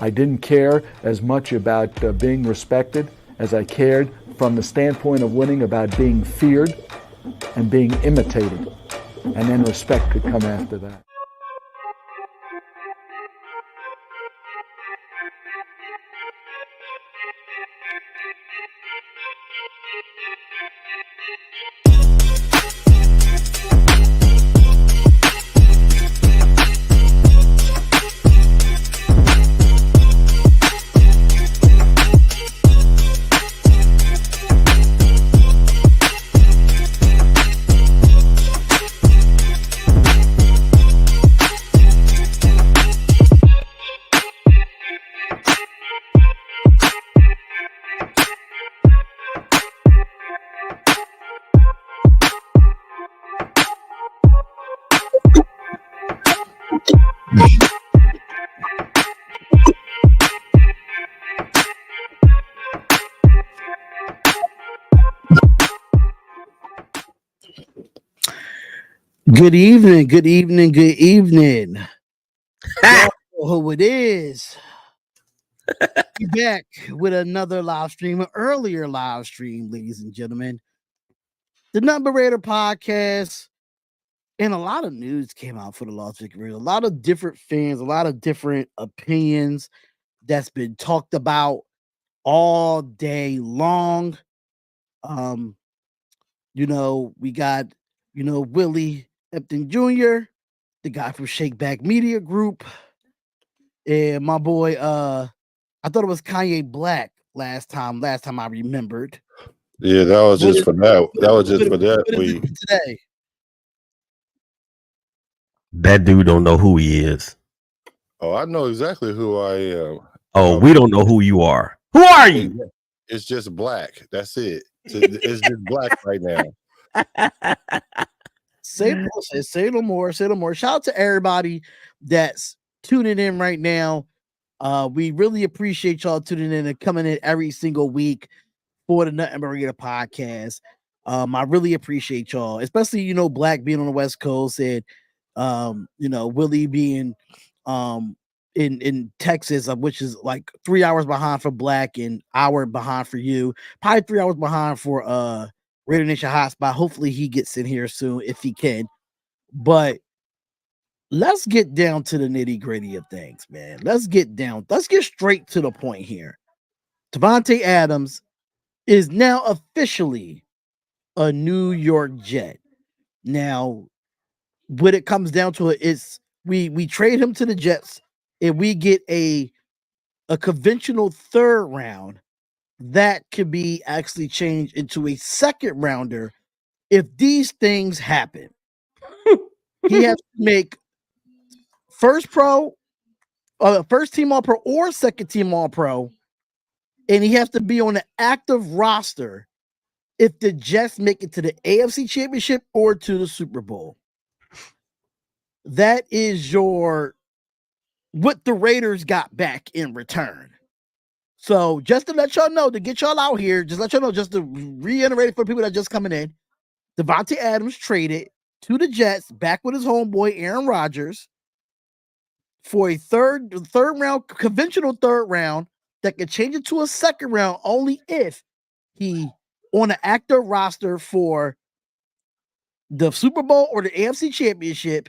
I didn't care as much about being respected as I cared from the standpoint of winning about being feared and being imitated. And then respect could come after that. Good evening, good evening, good evening. Y'all know who it is. Be back with another live stream, an earlier live stream, ladies and gentlemen. The NBR Podcast, and a lot of news came out for the Las Vegas Raiders. A lot of different fans, a lot of different opinions that's been talked about all day long. We got, Willie Epton Jr., the guy from Shakeback Media Group, and my boy, I thought it was Kanye Black last time I remembered. Yeah, that was just for that. That was just for that week. Today. That dude don't know who he is. Oh, I know exactly who I am. Oh, we don't know who you are. Who are you? It's just black. That's it. It's just black right now. Say no more. Shout out to everybody that's tuning in right now. We really appreciate y'all tuning in and coming in every single week for the Nothing But Raider Podcast. I really appreciate y'all, especially Black being on the West Coast and Willie being in Texas, which is like 3 hours behind for Black and hour behind for you. Probably 3 hours behind for RaiderNation Hotspot. Hopefully he gets in here soon if he can. But let's get down to the nitty-gritty of things, man. Let's get straight to the point here. Davante Adams is now officially a New York Jet. Now, when it comes down to it, it's we trade him to the Jets and we get a conventional third round that could be actually changed into a second rounder if these things happen. He has to make first team All-Pro or second team All-Pro, and he has to be on the active roster if the Jets make it to the AFC Championship or to the Super Bowl. That is what the Raiders got back in return. So just to let y'all know, to get y'all out here, just let y'all know, just to reiterate for people that are just coming in, Davante Adams traded to the Jets back with his homeboy Aaron Rodgers for a third round, conventional third round that could change it to a second round only if he on an active roster for the Super Bowl or the AFC Championship.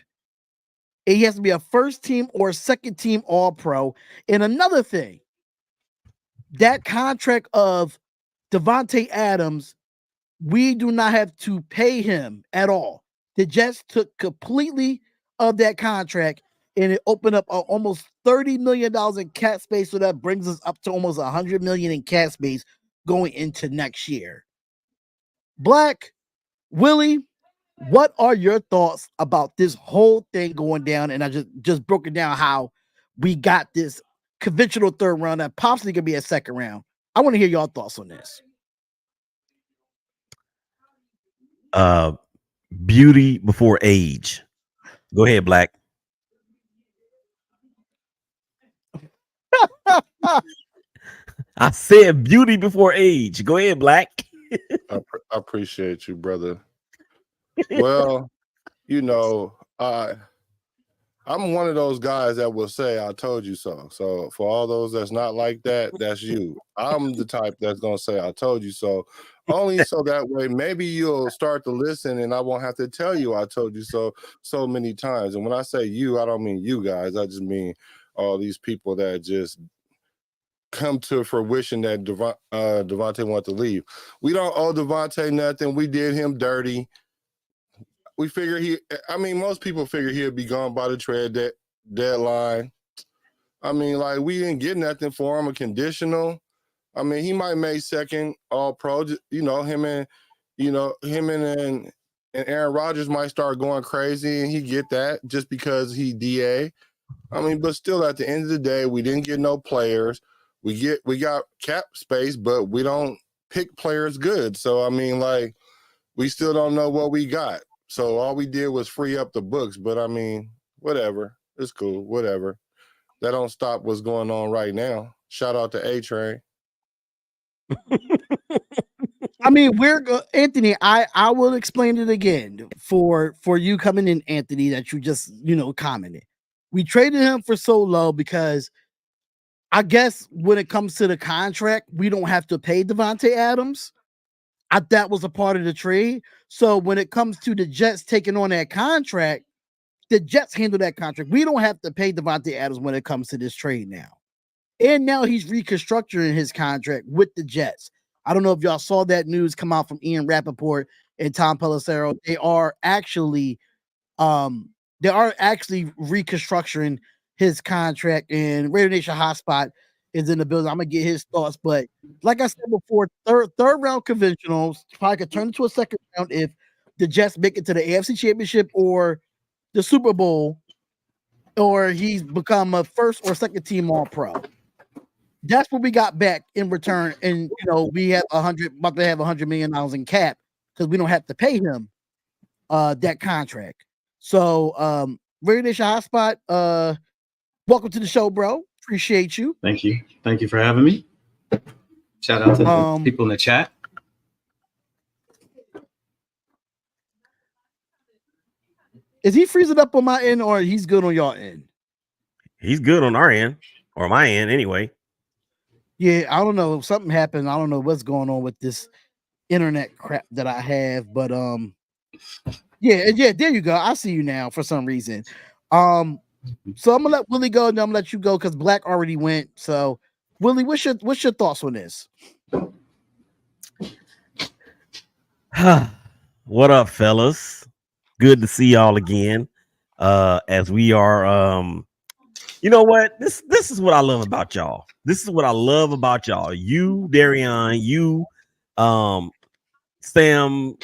And he has to be a first team or second team All-Pro. And another thing, that contract of Davante Adams, we do not have to pay him at all. The Jets took completely of that contract, and it opened up almost $30 million in cap space. So that brings us up to almost $100 million in cap space going into next year. Black, Willie, what are your thoughts about this whole thing going down? And I just broke it down how we got this conventional third round that possibly could be a second round. I want to hear your thoughts on this. Beauty before age. Go ahead, Black. I said beauty before age. Go ahead, Black. I appreciate you, brother. Well, I'm one of those guys that will say, I told you so. So for all those that's not like that, that's you. I'm the type that's going to say, I told you so. Only so that way, maybe you'll start to listen and I won't have to tell you I told you so many times. And when I say you, I don't mean you guys. I just mean all these people that just come to fruition that Davante wanted to leave. We don't owe Davante nothing. We did him dirty. We figure most people figure he'll be gone by the trade deadline. I mean, like, we didn't get nothing for him, a conditional. I mean, he might make second all pro, him and Aaron Rodgers might start going crazy and he get that just because he DA. I mean, but still at the end of the day, we didn't get no players. We got cap space, but we don't pick players good. So, I mean, like, we still don't know what we got. So all we did was free up the books, but I mean, whatever. It's cool, whatever. That don't stop what's going on right now. Shout out to A-Train. I mean, Anthony, I will explain it again for you coming in, Anthony, that you just, commented. We traded him for so low because I guess when it comes to the contract, we don't have to pay Davante Adams. That was a part of the trade. So when it comes to the Jets taking on that contract, the Jets handle that contract. We don't have to pay Davante Adams when it comes to this trade now. And now he's reconstructing his contract with the Jets. I don't know if y'all saw that news come out from Ian Rappaport and Tom Pelissero. They are actually reconstructing his contract, and RaiderNation Hotspot is in the building. I'm gonna get his thoughts, but like I said before, third round conventionals probably could turn into a second round if the Jets make it to the AFC Championship or the Super Bowl, or he's become a first or second team All Pro. That's what we got back in return, and we have about to have $100 million in cap because we don't have to pay him that contract. So, RaiderNation Hotspot, welcome to the show, bro. Appreciate you. Thank you for having me. Shout out to the people in the chat. Is he freezing up on my end, or he's good on your end? He's good on our end, or my end anyway. Yeah, I don't know. Something happened. I don't know what's going on with this internet crap that I have, but yeah, there you go. I see you now for some reason. So I'm gonna let Willie go, and I'm gonna let you go because Black already went. So, Willie, what's your thoughts on this? What up, fellas? Good to see y'all again. As we are, you know what? This is what I love about y'all. This is what I love about y'all. You, Darian, you, Sam,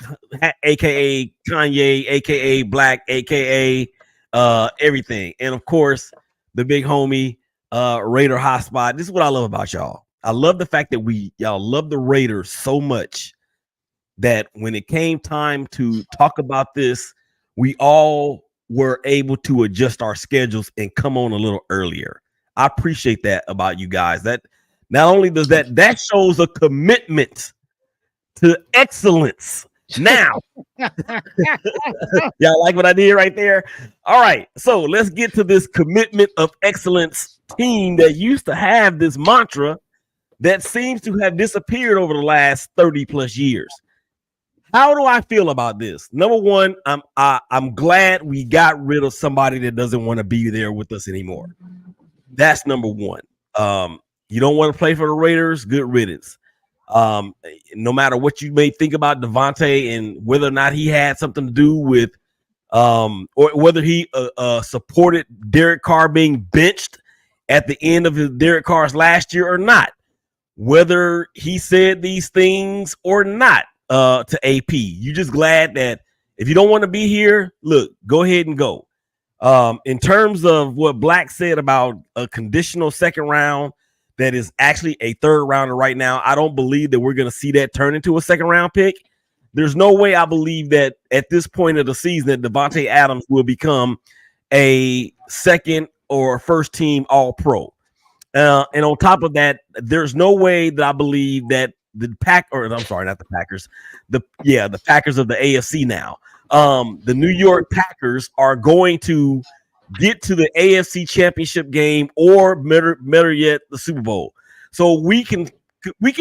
aka Kanye, aka Black, aka everything, and of course the big homie Raider Hotspot. This is what I love about y'all. I love the fact that y'all love the Raiders so much that when it came time to talk about this, we all were able to adjust our schedules and come on a little earlier. I appreciate that about you guys. That not only does that shows a commitment to excellence. Now, y'all like what I did right there? All right, so let's get to this commitment of excellence team that used to have this mantra that seems to have disappeared over the last 30 plus years. How do I feel about this? Number one, I'm glad we got rid of somebody that doesn't want to be there with us anymore. That's number one. You don't want to play for the Raiders? Good riddance. No matter what you may think about Davante and whether or not he had something to do with, or whether he supported Derek Carr being benched at the end of his Derek Carr's last year or not, whether he said these things or not to AP, you just glad that if you don't want to be here, look, go ahead and go. In terms of what Black said about a conditional second round, that is actually a third rounder right now. I don't believe that we're going to see that turn into a second round pick. There's no way I believe that at this point of the season that Davante Adams will become a second or first team All Pro. And on top of that, there's no way that I believe that the Packers of the AFC now. The New York Packers are going to get to the AFC Championship game, or better yet, the Super Bowl. So we can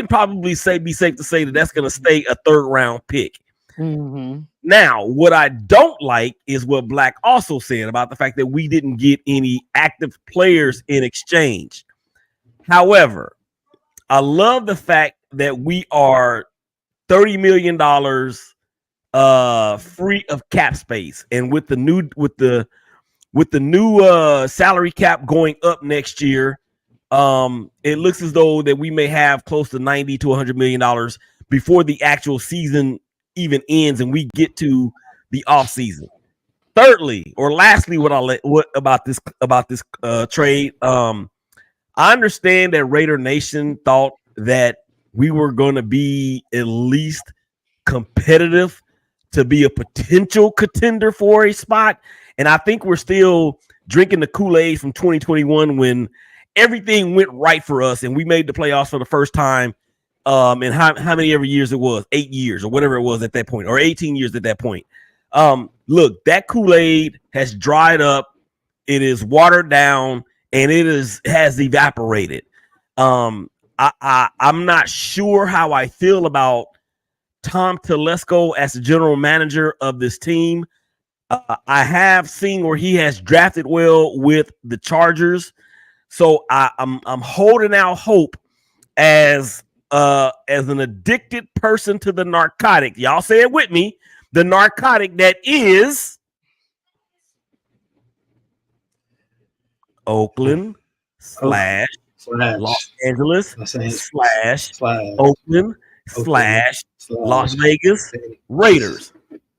probably be safe to say that that's going to stay a 3rd round pick. Mm-hmm. Now, what I don't like is what Black also said about the fact that we didn't get any active players in exchange. However, I love the fact that we are $30 million free of cap space, and with the new salary cap going up next year, it looks as though that we may have close to $90 to $100 million before the actual season even ends and we get to the off season. Thirdly, or lastly, what about this trade? I understand that Raider Nation thought that we were going to be at least competitive to be a potential contender for a spot, and I think we're still drinking the Kool-Aid from 2021 when everything went right for us and we made the playoffs for the first time. And how many every years it was, 8 years or whatever it was at that point, or 18 years at that point. Look, that Kool-Aid has dried up. It is watered down and it has evaporated. I'm not sure how I feel about Tom Telesco as the general manager of this team. I have seen where he has drafted well with the Chargers. So I'm holding out hope as an addicted person to the narcotic. Y'all say it with me. The narcotic that is Oakland / Los Angeles / Oakland / Las Vegas Raiders.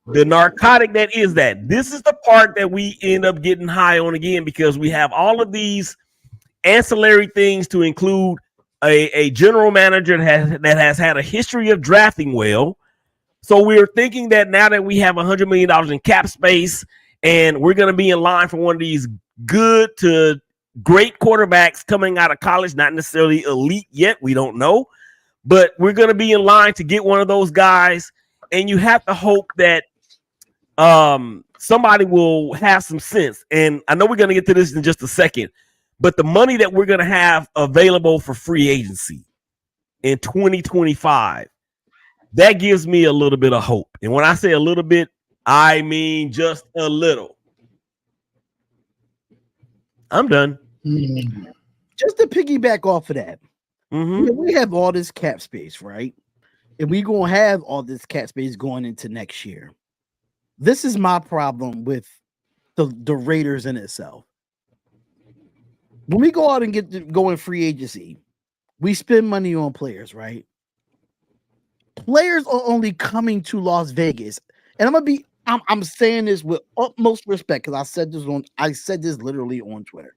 The narcotic that is that. This is the part that we end up getting high on again because we have all of these ancillary things to include a general manager that has had a history of drafting well. So we're thinking that now that we have $100 million in cap space and we're going to be in line for one of these good to great quarterbacks coming out of college, not necessarily elite yet, we don't know, but we're going to be in line to get one of those guys. And you have to hope that somebody will have some sense. And I know we're going to get to this in just a second, but the money that we're going to have available for free agency in 2025, that gives me a little bit of hope. And when I say a little bit, I mean just a little. I'm done. Just to piggyback off of that, we have all this cap space, right? And we're going to have all this cap space going into next year. This is my problem with the Raiders in itself. When we go out and go in free agency, we spend money on players, right? Players are only coming to Las Vegas, and I'm saying this with utmost respect because I said this literally on Twitter.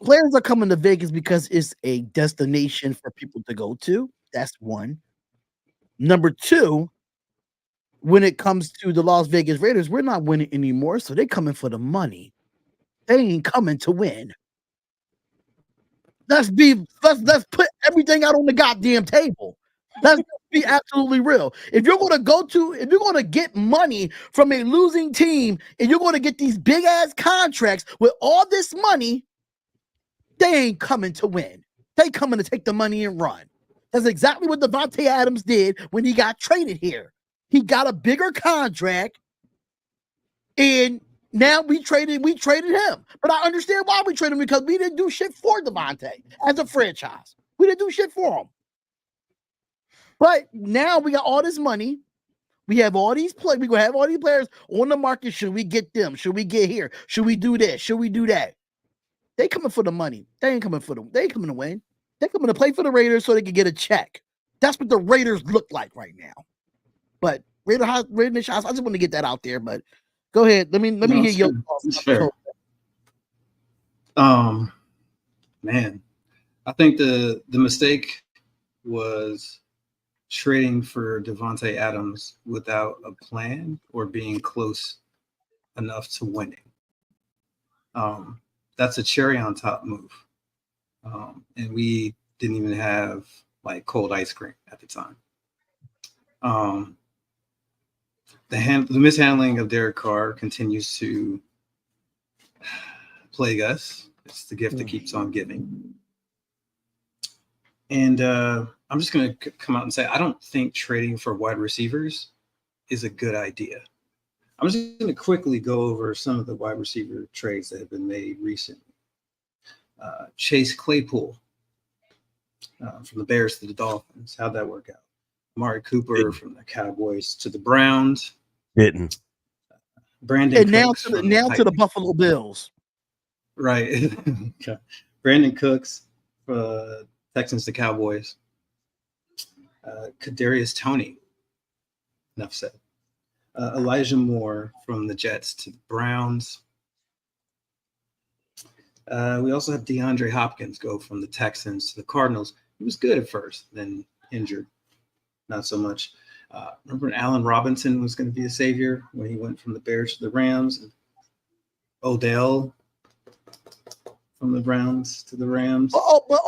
Players are coming to Vegas because it's a destination for people to go to. That's one. Number two, when it comes to the Las Vegas Raiders, we're not winning anymore, so they're coming for the money. They ain't coming to win. Let's put everything out on the goddamn table. Let's be absolutely real. If you're going to get money from a losing team and you're going to get these big ass contracts with all this money, they ain't coming to win. They coming to take the money and run. That's exactly what Davante Adams did when he got traded here. He got a bigger contract, and now we traded him. But I understand why we traded him, because we didn't do shit for Davante as a franchise. We didn't do shit for him. But now we got all this money. We have all these players. We're going to have all these players on the market. Should we get them? Should we get here? Should we do this? Should we do that? They coming for the money. They ain't coming for them. They ain't coming to win. They're coming to play for the Raiders so they can get a check. That's what the Raiders look like right now. But Raider Nation, I just want to get that out there. But go ahead. Let me hear your thoughts. It's fair. Man, I think the mistake was trading for Davante Adams without a plan or being close enough to winning. That's a cherry on top move. And we didn't even have like cold ice cream at the time. The mishandling of Derek Carr continues to plague us. It's the gift that keeps on giving. And I'm just going to come out and say, I don't think trading for wide receivers is a good idea. I'm just going to quickly go over some of the wide receiver trades that have been made recently. Chase Claypool from the Bears to the Dolphins. How'd that work out? Amari Cooper from the Cowboys to the Browns. Didn't. Brandon And Cooks now to the Buffalo Bills. Right. Okay. Brandon Cooks, Texans to Cowboys. Kadarius Toney. Enough said. Elijah Moore from the Jets to the Browns. We also have DeAndre Hopkins go from the Texans to the Cardinals. He was good at first, then injured. Not so much. Remember when Allen Robinson was going to be a savior when he went from the Bears to the Rams? And Odell from the Browns to the Rams. But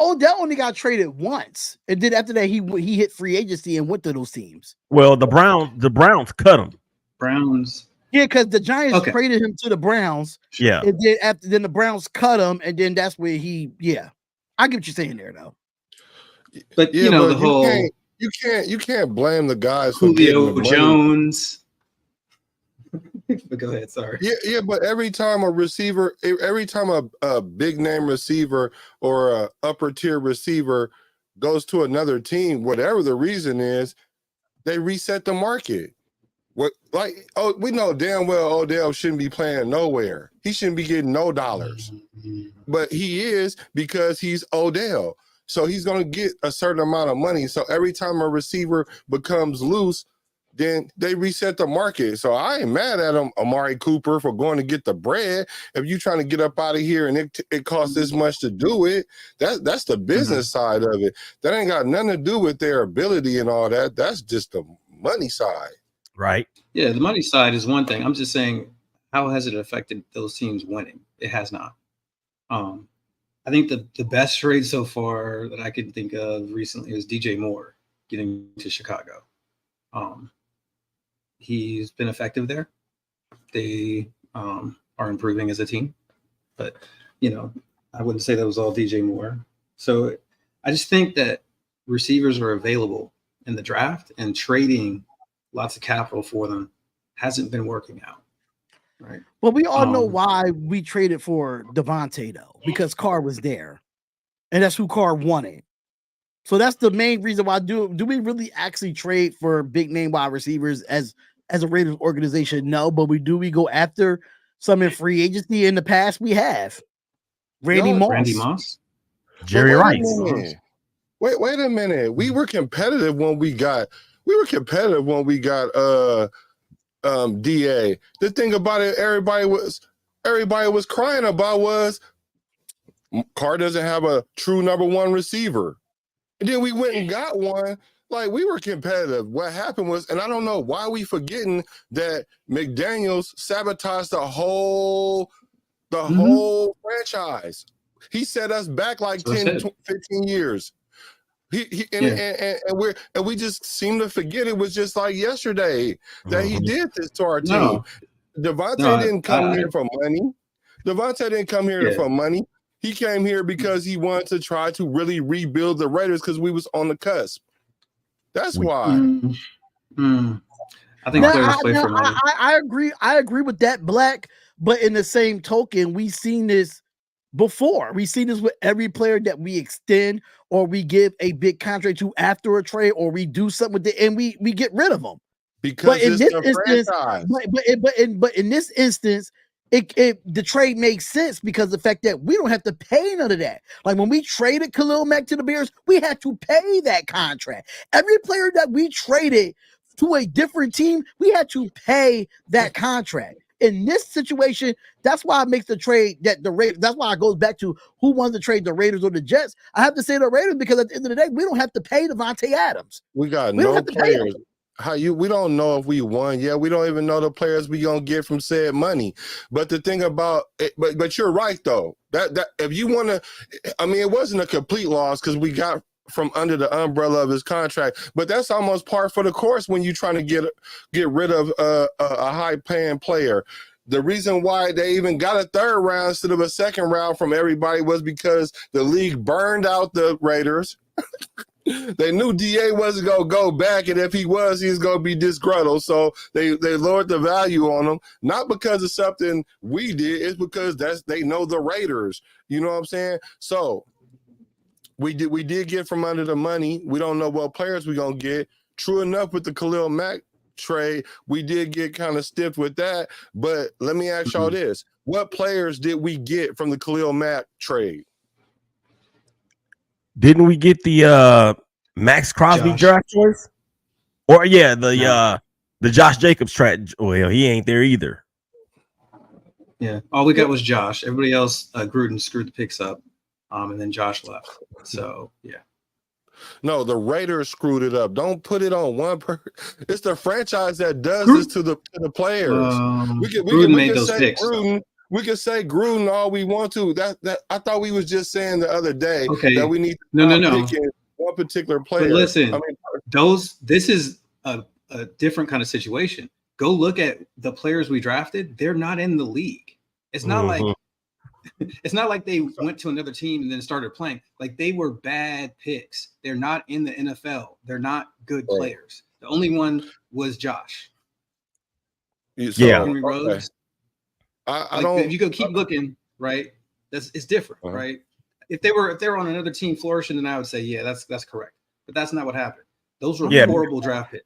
Odell only got traded once, and then after that he hit free agency and went to those teams. Well, the Browns cut him. Browns. Yeah, because the Giants traded him to the Browns. Yeah, and then the Browns cut him, and then that's where he. Yeah, I get what you're saying there, though. But you know, the whole you can't blame the guys for Julio Jones. But go ahead, sorry. Yeah, but every time a big name receiver or a upper tier receiver goes to another team, whatever the reason is, they reset the market. We know damn well Odell shouldn't be playing nowhere. He shouldn't be getting no dollars. But he is, because he's Odell. So he's going to get a certain amount of money. So every time a receiver becomes loose, then they reset the market. So I ain't mad at him, Amari Cooper, for going to get the bread. If you're trying to get up out of here and it costs this much to do it, that's the business side of it. That ain't got nothing to do with their ability and all that. That's just the money side. Right. Yeah, the money side is one thing. I'm just saying, how has it affected those teams winning? It has not. I think the best trade so far that I can think of recently is DJ Moore getting to Chicago. He's been effective there. They are improving as a team, but I wouldn't say that was all DJ Moore. So I just think that receivers are available in the draft, and trading lots of capital for them hasn't been working out. Right. Well, we all know why we traded for Davante, though, because Carr was there, and that's who Carr wanted. So that's the main reason why. Do we really actually trade for big name wide receivers as a Raiders organization? No, but we go after some in free agency. In the past, we have Randy Moss, Jerry Rice. Wait a minute. We were competitive when we got. DA. The thing about it, everybody was crying about was Carr doesn't have a true number one receiver. And then we went and got one. Like, we were competitive. What happened was, and I don't know why we forgetting that McDaniels sabotaged the whole franchise. He set us back like 10, 15 years. And we just seem to forget it was just like yesterday that he did this to our team. Davante didn't come here for money. Davante didn't come here for money. He came here because he wanted to try to really rebuild the Raiders because we was on the cusp. That's why. I think players play for money. I agree with that, Black. But in the same token, we've seen this before. We've seen this with every player that we extend or we give a big contract to after a trade, or we do something with it and we get rid of them. Because in this instance, but in this instance, the trade makes sense because the fact that we don't have to pay none of that. Like when we traded Khalil Mack to the Bears, we had to pay that contract. Every player that we traded to a different team, we had to pay that contract. In this situation, that's why it makes the trade that the Raiders. That's why it goes back to who won the trade, the Raiders or the Jets. I have to say the Raiders because at the end of the day, we don't have to pay Davante Adams. We no players. We don't know if we won. Yeah, we don't even know the players we gonna get from said money. But the thing about it, but you're right though. That if you want to, I mean, it wasn't a complete loss because we got from under the umbrella of his contract. But that's almost par for the course when you're trying to get rid of a high paying player. the reason why they even got a third round instead of a second round from everybody was because the league burned out the Raiders. They knew DA wasn't going to go back, and if he was going to be disgruntled. So they lowered the value on him, not because of something we did. It's because they know the Raiders. You know what I'm saying? So we did get from under the money. We don't know what players we're going to get. True enough, with the Khalil Mack trade, we did get kind of stiffed with that. But let me ask y'all this. What players did we get from the Khalil Mack trade? Didn't we get the Max Crosby draft choice? Or the Josh Jacobs trade? Well, he ain't there either. Yeah, all we got was Josh. Everybody else, Gruden screwed the picks up, and then Josh left. So yeah. No, the Raiders screwed it up. Don't put it on one person. It's the franchise that does this to the players. Gruden made those picks. We can say Gruden all we want to. That I thought we was just saying the other day that we need to pick one particular player. But listen, this is a different kind of situation. Go look at the players we drafted. They're not in the league. It's not like they went to another team and then started playing. Like, they were bad picks. They're not in the NFL. They're not good players. The only one was Josh. Henry Rhodes. I don't. If you go keep looking, right? It's different, right? If they were on another team flourishing, then I would say, yeah, that's correct. But that's not what happened. Those were horrible draft picks.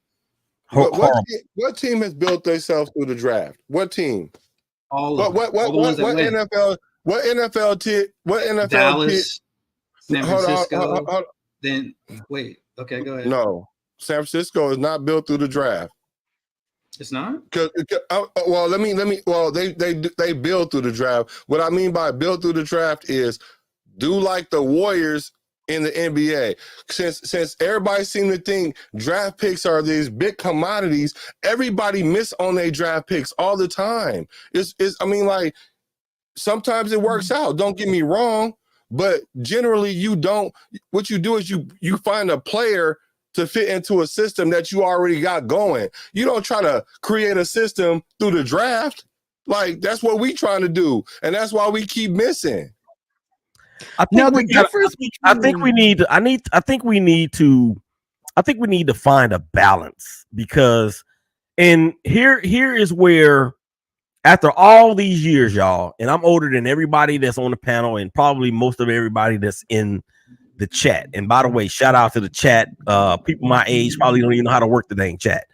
What team has built themselves through the draft? What team? All of them. What NFL? What NFL? Dallas, San Francisco. Then wait. Okay, go ahead. No, San Francisco is not built through the draft. It's not? Well, they build through the draft. What I mean by build through the draft is do like the Warriors in the NBA. Since everybody seems to think draft picks are these big commodities, everybody miss on their draft picks all the time. Sometimes it works out. Don't get me wrong, but generally you don't. What you do is you find a player to fit into a system that you already got going. You don't try to create a system through the draft. Like, that's what we trying to do, and that's why we keep missing. I think we need to find a balance, because, and here is where, after all these years, y'all, and I'm older than everybody that's on the panel and probably most of everybody that's in the chat. And by the way, shout out to the chat. People my age probably don't even know how to work the dang chat.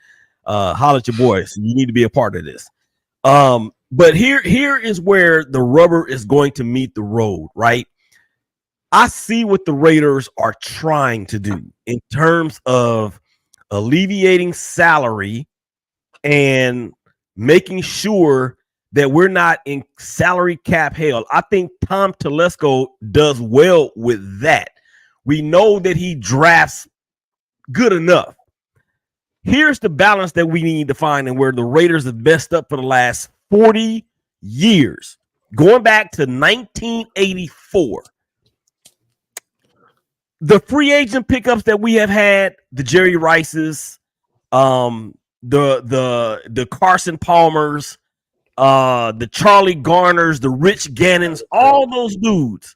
Holler at your boys. You need to be a part of this. But here is where the rubber is going to meet the road, right? I see what the Raiders are trying to do in terms of alleviating salary and making sure that we're not in salary cap hell. I think Tom Telesco does well with that. We know that he drafts good enough. Here's the balance that we need to find, and where the Raiders have messed up for the last 40 years, going back to 1984. The free agent pickups that we have had, the Jerry Rices, the Carson Palmers, the Charlie Garners, the Rich Gannons, all those dudes.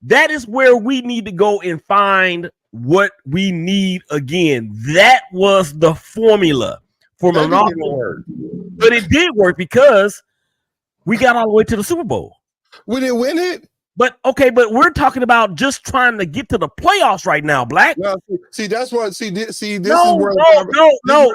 That is where we need to go and find what we need again. That was the formula for Monroe. But it did work because we got all the way to the Super Bowl. We didn't win it. But we're talking about just trying to get to the playoffs right now, Black. No, that's what. This no. Is where. No.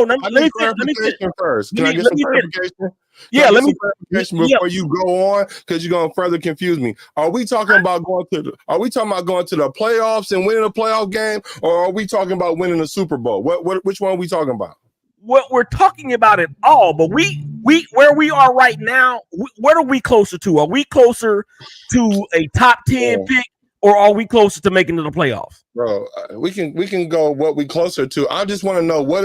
Let me clarification first. Can I get some clarification? Yeah, let me clarification before you go on, because you're gonna further confuse me. Are we talking about going to the playoffs and winning a playoff game, or are we talking about winning a Super Bowl? Which one are we talking about? What we're talking about it all, but we where we are right now, what are we closer to? Are we closer to a top 10 pick, or are we closer to making it to the playoffs? Bro, we can go what we closer to. I just want to know what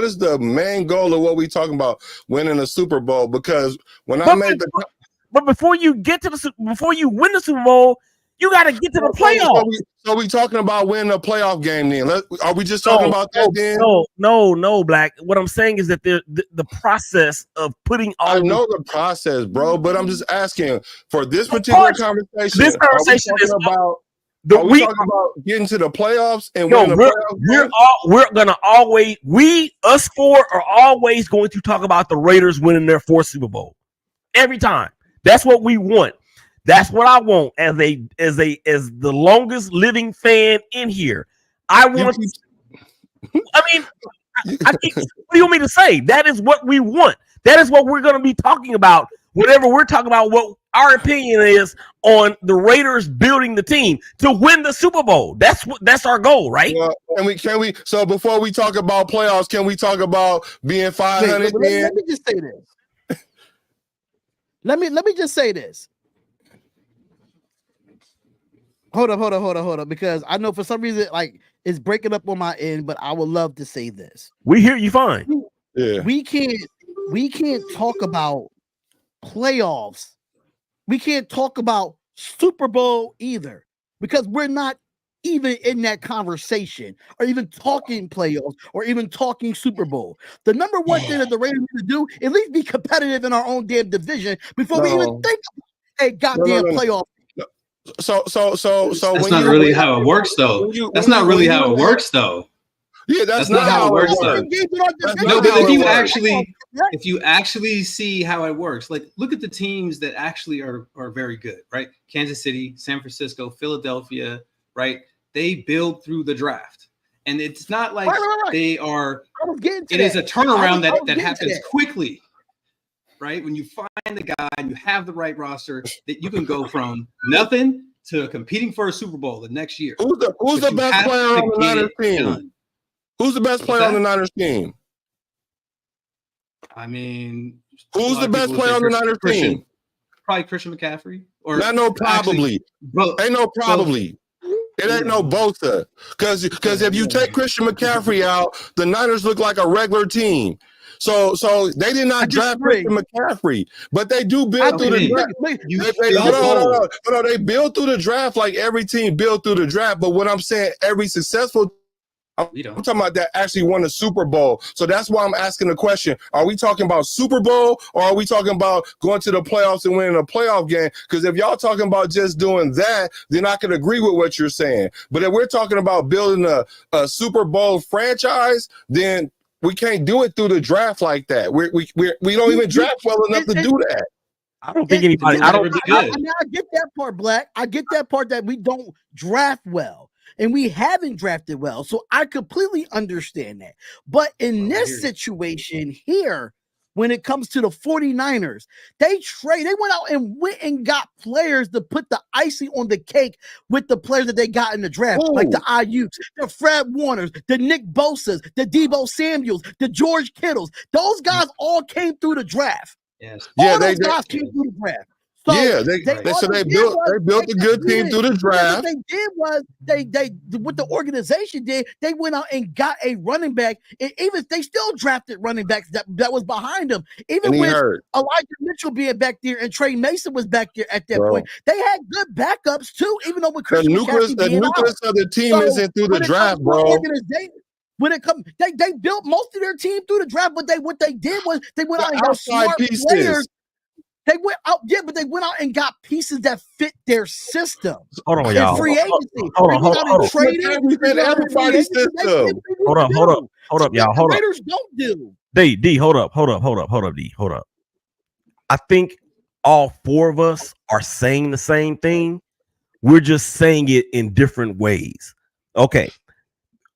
is the main goal of what we talking about, winning a Super Bowl? Because when I made the but before you get to before you win the Super Bowl, You got to get to the playoffs. So we talking about winning a playoff game then? Are we just talking about that then? No, Black. What I'm saying is that the process of putting all I know the process, bro, but I'm just asking for this particular conversation. This conversation is about. Are we talking about getting to the playoffs and winning the playoffs? We're gonna always us four are always going to talk about the Raiders winning their 4th Super Bowl every time. That's what we want. That's what I want as the longest living fan in here. I want. I mean, what do you want me to say? That is what we want. That is what we're going to be talking about. Whatever we're talking about, what our opinion is on the Raiders building the team to win the Super Bowl. That's our goal, right? Can we? So before we talk about playoffs, can we talk about being 500? Let me just say this. Let me just say this. Hold up, because I know for some reason like it's breaking up on my end, but I would love to say this. We hear you fine. Yeah. We can't talk about playoffs. We can't talk about Super Bowl either, because we're not even in that conversation or even talking playoffs or even talking Super Bowl. The number one thing that the Raiders need to do is at least be competitive in our own damn division before we even think about a goddamn playoff. So that's not really how it works, though. That's not really how it works, though. Yeah, that's not how it works, though. No, but if you actually see how it works, like look at the teams that actually are very good, right? Kansas City, San Francisco, Philadelphia, right? They build through the draft, and it's not like they are. It is a turnaround that happens quickly. Right, when you find the guy and you have the right roster, that you can go from nothing to competing for a Super Bowl the next year. Who's the best player on the Niners team? Who's the best player on the Niners team? I mean, who's the best player on the Niners team? Probably Christian McCaffrey. Or not no probably. Ain't no probably. It ain't no Bosa. Because if you take Christian McCaffrey out, the Niners look like a regular team. So they did not draft Christian McCaffrey, but they do build through the draft. They build through the draft like every team built through the draft. But what I'm saying, every successful, I'm talking about that actually won a Super Bowl. So that's why I'm asking the question: are we talking about Super Bowl, or are we talking about going to the playoffs and winning a playoff game? Because if y'all talking about just doing that, then I can agree with what you're saying. But if we're talking about building a Super Bowl franchise, then we can't do it through the draft like that. We don't even draft well enough to do that. I don't think anybody. I get that part, Black. I get that part that we don't draft well, and we haven't drafted well. So I completely understand that. But in this situation here, when it comes to the 49ers, they went out and got players to put the icing on the cake with the players that they got in the draft, like the Ayuks, the Fred Warners, the Nick Bosas, the Debo Samuels, the George Kittles. Those guys all came through the draft. Yes. All those guys came through the draft. So they built a good team through the draft. What they did was they what the organization did, they went out and got a running back, and even they still drafted running backs that was behind them. Even with Elijah Mitchell being back there and Trey Mason was back there at that point, they had good backups too. Even though with Christian McCaffrey the nucleus of the team isn't through the draft, bro. When it comes, they built most of their team through the draft, but what they did was they went out and got smart players. They went out, but they went out and got pieces that fit their system. Hold on, y'all. Free agency. Hold on. Everybody's system. Hold up, y'all. Hold up. Raiders don't do. D, hold up, D, hold up. I think all four of us are saying the same thing. We're just saying it in different ways. Okay.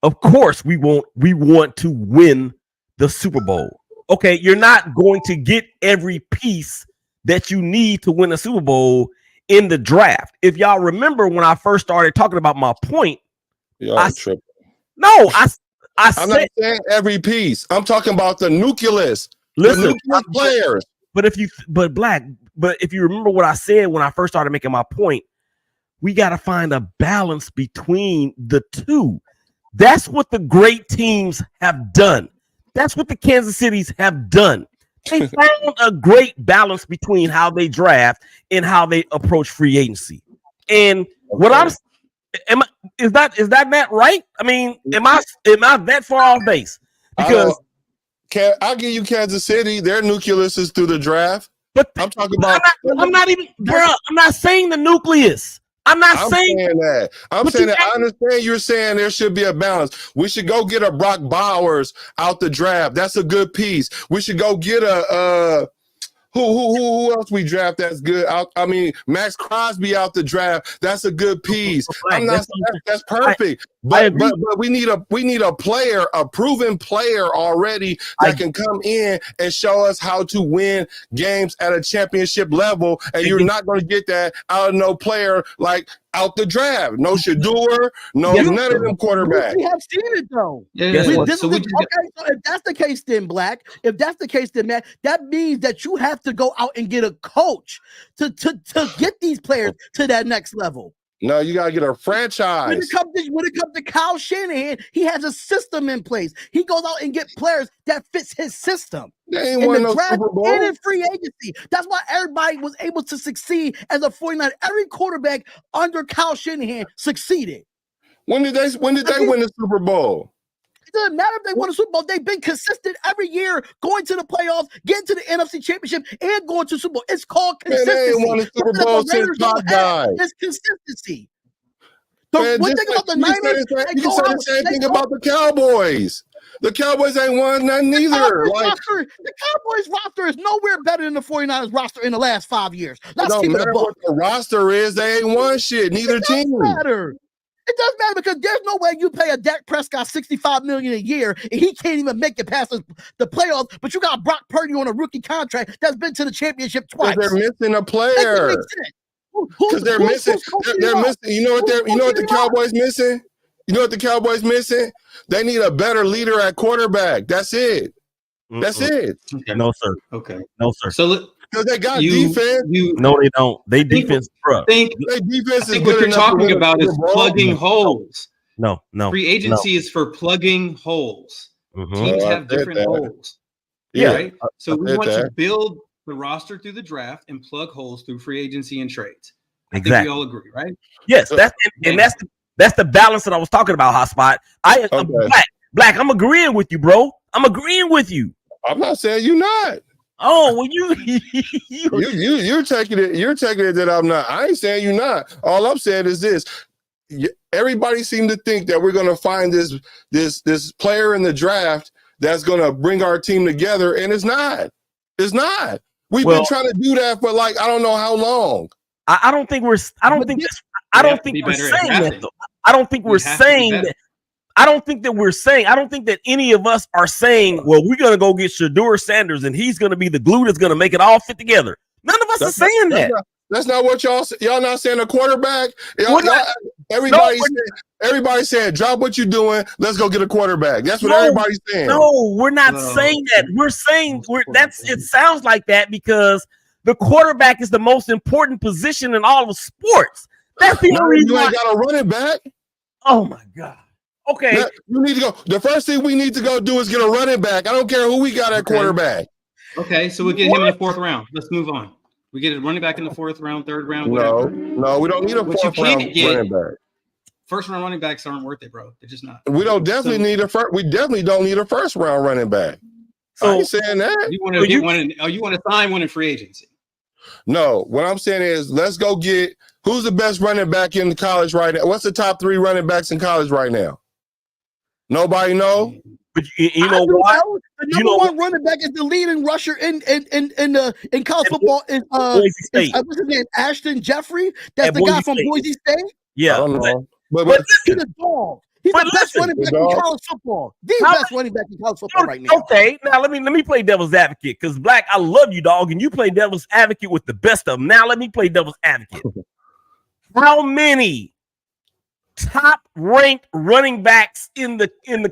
Of course, we want to win the Super Bowl. Okay, you're not going to get every piece that you need to win a Super Bowl in the draft. If y'all remember when I first started talking about my point, I'm said not saying every piece. I'm talking about the nucleus. Listen, the nucleus players. But if you remember what I said when I first started making my point, we got to find a balance between the two. That's what the great teams have done. That's what the Kansas Cities have done. They found a great balance between how they draft and how they approach free agency. And What I'm is that right? I mean, am I that far off base? Because I'll give you Kansas City. Their nucleus is through the draft. But I'm talking about. I'm not even, bro. I'm not saying the nucleus. I'm saying that. I'm saying that. I understand you're saying there should be a balance. We should go get a Brock Bowers out the draft. That's a good piece. We should go get a who else we draft that's good? I mean, Max Crosby out the draft. That's a good piece. I'm not saying that's perfect. But we need a player, a proven player already that can come in and show us how to win games at a championship level. And you're not going to get that out of no player like out the draft. No Shador, none of them quarterbacks. We have seen it though. Yeah. So if that's the case, then Black. If that's the case, then Matt, that means that you have to go out and get a coach to get these players to that next level. No, you gotta get a franchise. When it comes to Kyle Shanahan, he has a system in place. He goes out and get players that fits his system. They ain't won no Super Bowl. And in free agency. That's why everybody was able to succeed as a 49er. Every quarterback under Kyle Shanahan succeeded. When did they win the Super Bowl? It doesn't matter if they won a Super Bowl. They've been consistent every year, going to the playoffs, getting to the NFC Championship, and going to Super Bowl. It's called consistency. Man, they ain't won a Super Bowl since Todd died. It's consistency. One thing about the Niners, you can say the same thing about the Cowboys. The Cowboys ain't won nothing either. The Cowboys roster is nowhere better than the 49ers roster in the last 5 years. Let's keep it a buck. What the roster is, they ain't won shit. Neither team. It doesn't matter because there's no way you pay a Dak Prescott $65 million a year and he can't even make it past the playoffs. But you got Brock Purdy on a rookie contract that's been to the championship twice. They're missing a player. Because they're missing. They're missing. You know what the Cowboys missing? You know what the Cowboys missing? They need a better leader at quarterback. That's it. That's it. Okay. No, sir. Okay. No, sir. So because they got defense. No, they don't. They defense, bro. I think what you're talking about is plugging holes. No. Free agency is for plugging holes. Teams have different holes. Yeah. Right? So we want to build the roster through the draft and plug holes through free agency and trades. I think we all agree, right? Yes, that's the balance that I was talking about, Hotspot. Black, I'm agreeing with you, bro. I'm agreeing with you. I'm not saying you're not. Oh, well, you're taking it. You're taking it that I'm not. I ain't saying you're not. All I'm saying is this: everybody seemed to think that we're going to find this player in the draft that's going to bring our team together, and it's not. It's not. We've been trying to do that for like I don't know how long. I don't think we're saying that. I don't think that any of us are saying, well, we're going to go get Shador Sanders and he's going to be the glue that's going to make it all fit together. None of us are saying that. That's not what y'all not saying a quarterback. Everybody's saying, drop what you're doing. Let's go get a quarterback. That's what everybody's saying. No, we're not saying that. We're saying it sounds like that because the quarterback is the most important position in all of sports. That's the only reason. You ain't got a running back. Oh my God. Okay. Now, you need to go. The first thing we need to go do is get a running back. I don't care who we got at quarterback. Okay, so we get him in the 4th round. Let's move on. We get a running back in the 4th round, 3rd round, whatever. No, we don't need a 4th round running back. First round running backs aren't worth it, bro. They're just not. We definitely don't need a first round running back. So, I ain't saying that. You want to get one? You want to sign one in free agency? No, what I'm saying is let's go get who's the best running back in college right now. What's the top 3 running backs in college right now? Nobody know. But you know what? The number one running back is the leading rusher in college football. Boise State. What's his name? Ashton Jeffrey. That's the guy from Boise State. Yeah, I don't know. But he's a dog. He's the best running back in college football. The best running back in college football right now. Okay, now let me play devil's advocate because Black, I love you, dog, and you play devil's advocate with the best of them. Now let me play devil's advocate. How many top-ranked running backs in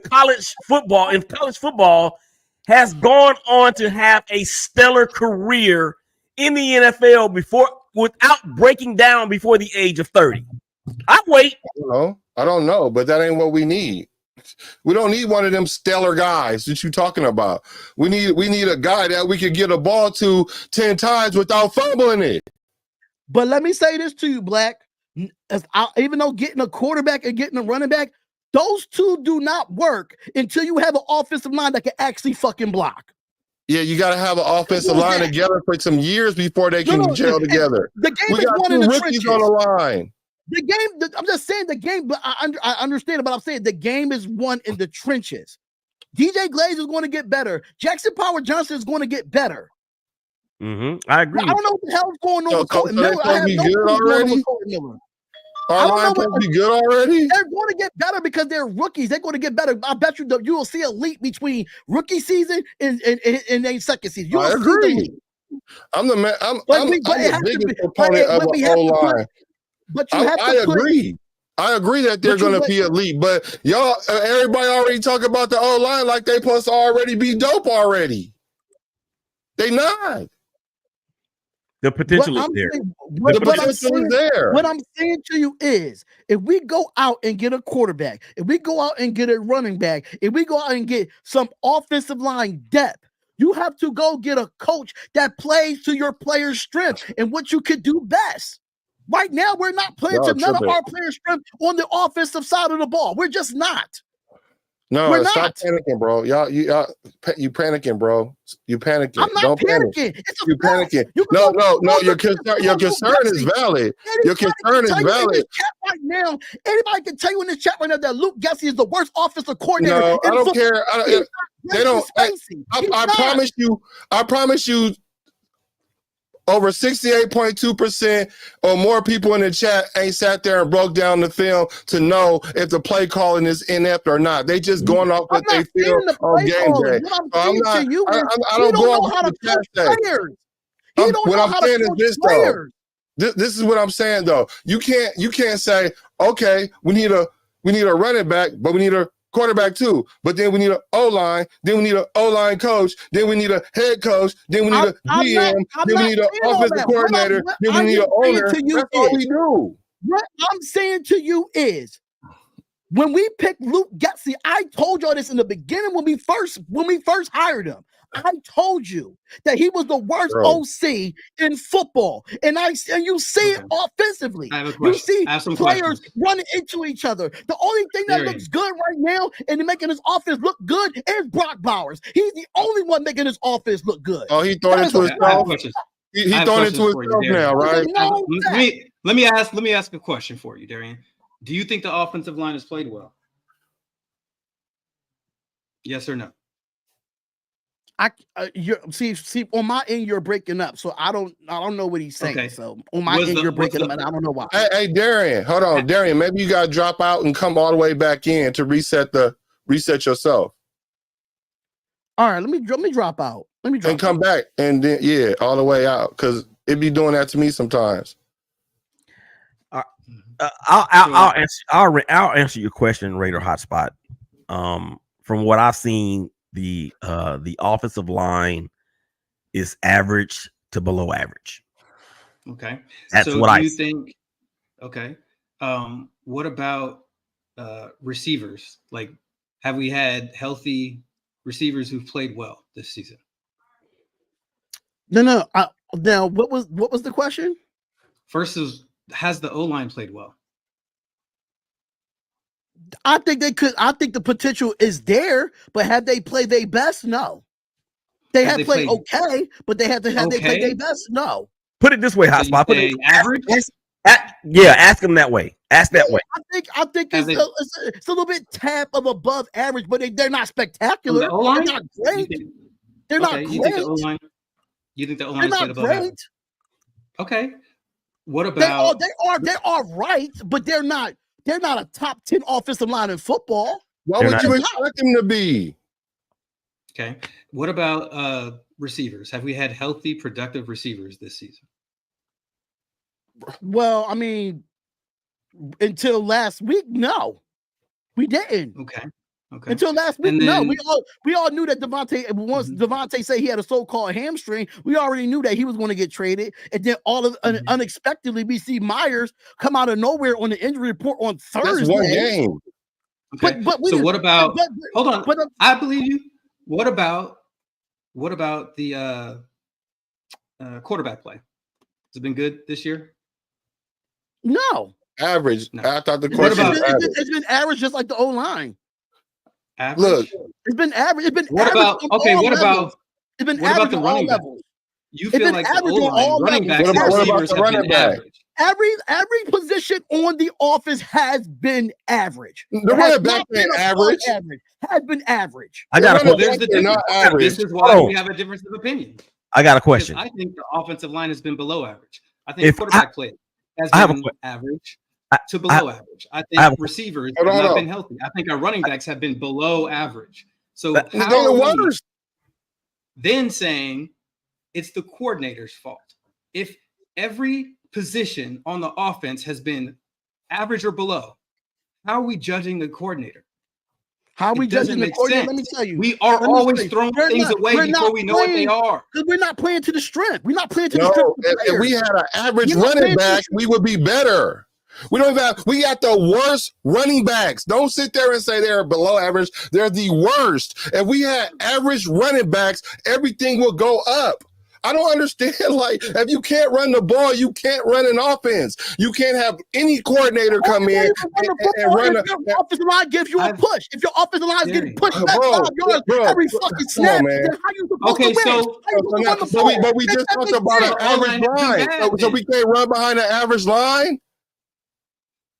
college football has gone on to have a stellar career in the NFL without breaking down before the age of 30? I wait. I don't know, but that ain't what we need. We don't need one of them stellar guys that you're talking about. We need a guy that we could get a ball to 10 times without fumbling it. But let me say this to you, Black. Even though getting a quarterback and getting a running back, those two do not work until you have an offensive line that can actually fucking block. Yeah, you got to have an offensive line together for some years before they can gel together. The game we is got won two in the rookies trenches. on the line. The game, I'm just saying the game, but I understand it, but I'm saying the game is won in the trenches. DJ Glaze is going to get better. Jackson Power Johnson is going to get better. I agree. I don't know what the hell's going on with Colton Miller. I have no clue already. Our line supposed to be good already. They're going to get better because they're rookies. They're going to get better. I bet you will see a leap between rookie season and then second season. You I will agree. see the leap. I'm the man. I'm the biggest proponent of an O-line. But you have to agree. I agree that they're going to be elite, but y'all, everybody already talk about the O-line like they supposed to already be dope already. They not. The potential is there. The potential is there. What I'm saying to you is, if we go out and get a quarterback, if we go out and get a running back, if we go out and get some offensive line depth, you have to go get a coach that plays to your player's strength and what you could do best. Right now, we're not playing to none of our players' strength on the offensive side of the ball. We're just not. No, stop panicking, bro. You panicking, bro. You panicking. I'm not Don't panicking. Panic. It's a you panicking. No. Your concern is valid. Your concern is valid. Right now, anybody can tell you in this chat right now that Luke Getsy is the worst offensive coordinator. No, I don't care. They don't. I promise you. Over 68.2% or more people in the chat ain't sat there and broke down the film to know if the play calling is inept or not. They just going off what they feel on game day. I don't go off what the chat say. What I'm saying is this though. This is what I'm saying though. You can't say, okay, we need a running back, but we need a quarterback too, but then we need an O-line, then we need an O-line coach, then we need a head coach, then we need a GM, then we need an offensive coordinator, then we need an owner. That's all we do. What I'm saying to you is, when we picked Luke Getsy, I told y'all this in the beginning when we first hired him. I told you that he was the worst OC in football, and you see it offensively. You see players running into each other. The only thing that looks good right now and making his offense look good is Brock Bowers. He's the only one making his offense look good. Oh, he throwing it to himself. He's throwing it to himself now, right? Let me ask a question for you, Darian. Do you think the offensive line has played well? Yes or no? See on my end you're breaking up, so I don't know what he's saying. Okay. So on my end you're breaking up, and I don't know why. Hey, Darian, hold on, Darian. Maybe you got to drop out and come all the way back in to reset yourself. All right, let me drop out. And come back, and then all the way out, because it be doing that to me sometimes. I'll answer your question, Raider Hotspot. From what I've seen, the offensive line is average to below average. Okay, that's so what I think. Okay, what about receivers? Like, have we had healthy receivers who've played well this season? No. Now, what was the question? First is, has the O-line played well? I think they could. I think the potential is there, but have they played their best? No. They have played okay, but they they played their best? No. Put it this way, Hotspot. Put it average. Ask them that way. Ask that way. I think it's a little bit tap of above average, but they're not spectacular. The O-line? They're not great. They're not great. You think the O-line played above average? Okay. What about they are right, but they're not a top 10 offensive line in football. Why would you expect them to be? Okay. What about receivers? Have we had healthy, productive receivers this season? Well, I mean, until last week, no. We didn't. Okay. Until last week, no. We all knew that Davante, once Davante said he had a so-called hamstring, we already knew that he was going to get traded. And then unexpectedly, we see Myers come out of nowhere on the injury report on Thursday. That's one game. Okay. But what about? Hold on. I believe you. What about the quarterback play? Has it been good this year? No. Average. No. I thought the What question about- was average. It's been average just like the O-line. Average? Look, It's been average. It's been What average about on okay? all What levels. about It's been what about average the on all running back? levels. You It's feel been like the average on O-line, all running levels. backs, and What about receivers the have running been back? average. Every position on the offense has been average. The It has running back not been ain't above average. Has been average. I got a running question. There's the backs are not difference. average. This is why Hold we on. have a difference of opinion. I got a Because question. I think the offensive line has been below average. I think If quarterback play has I have a been que- average I- to below average. I think have a- receivers Hold have on, not hold been healthy. I think our running backs have been below average. So That- They how the are we worst. then saying it's the coordinator's fault? If every position on the offense has been average or below, how are we judging the coordinator? How are we It doesn't judging the make coordinator? sense. Let me tell you. We are Let me always tell you. throwing We're things not- away we're before not we know what they playing- are. Because we're not playing to the strength. We're not playing to the No, strength of the if we players. had an average You're not running paying back, attention. we would be better. We don't even have, we got the worst running backs. Don't sit there and say they're below average. They're the worst. If we had average running backs, everything would go up. I don't understand. Like, if you can't run the ball, you can't run an offense. You can't have any coordinator come in and run If your offensive line gives you a I've- push, if your offensive line is getting pushed back Bro, 5 yards bro, every bro, fucking come snap, on, man. then how you supposed Okay, to win? so- How you supposed to run the ball? But we Make just that talked make about an sense. The O-line average has been line. bad So then. we can't run behind an average line?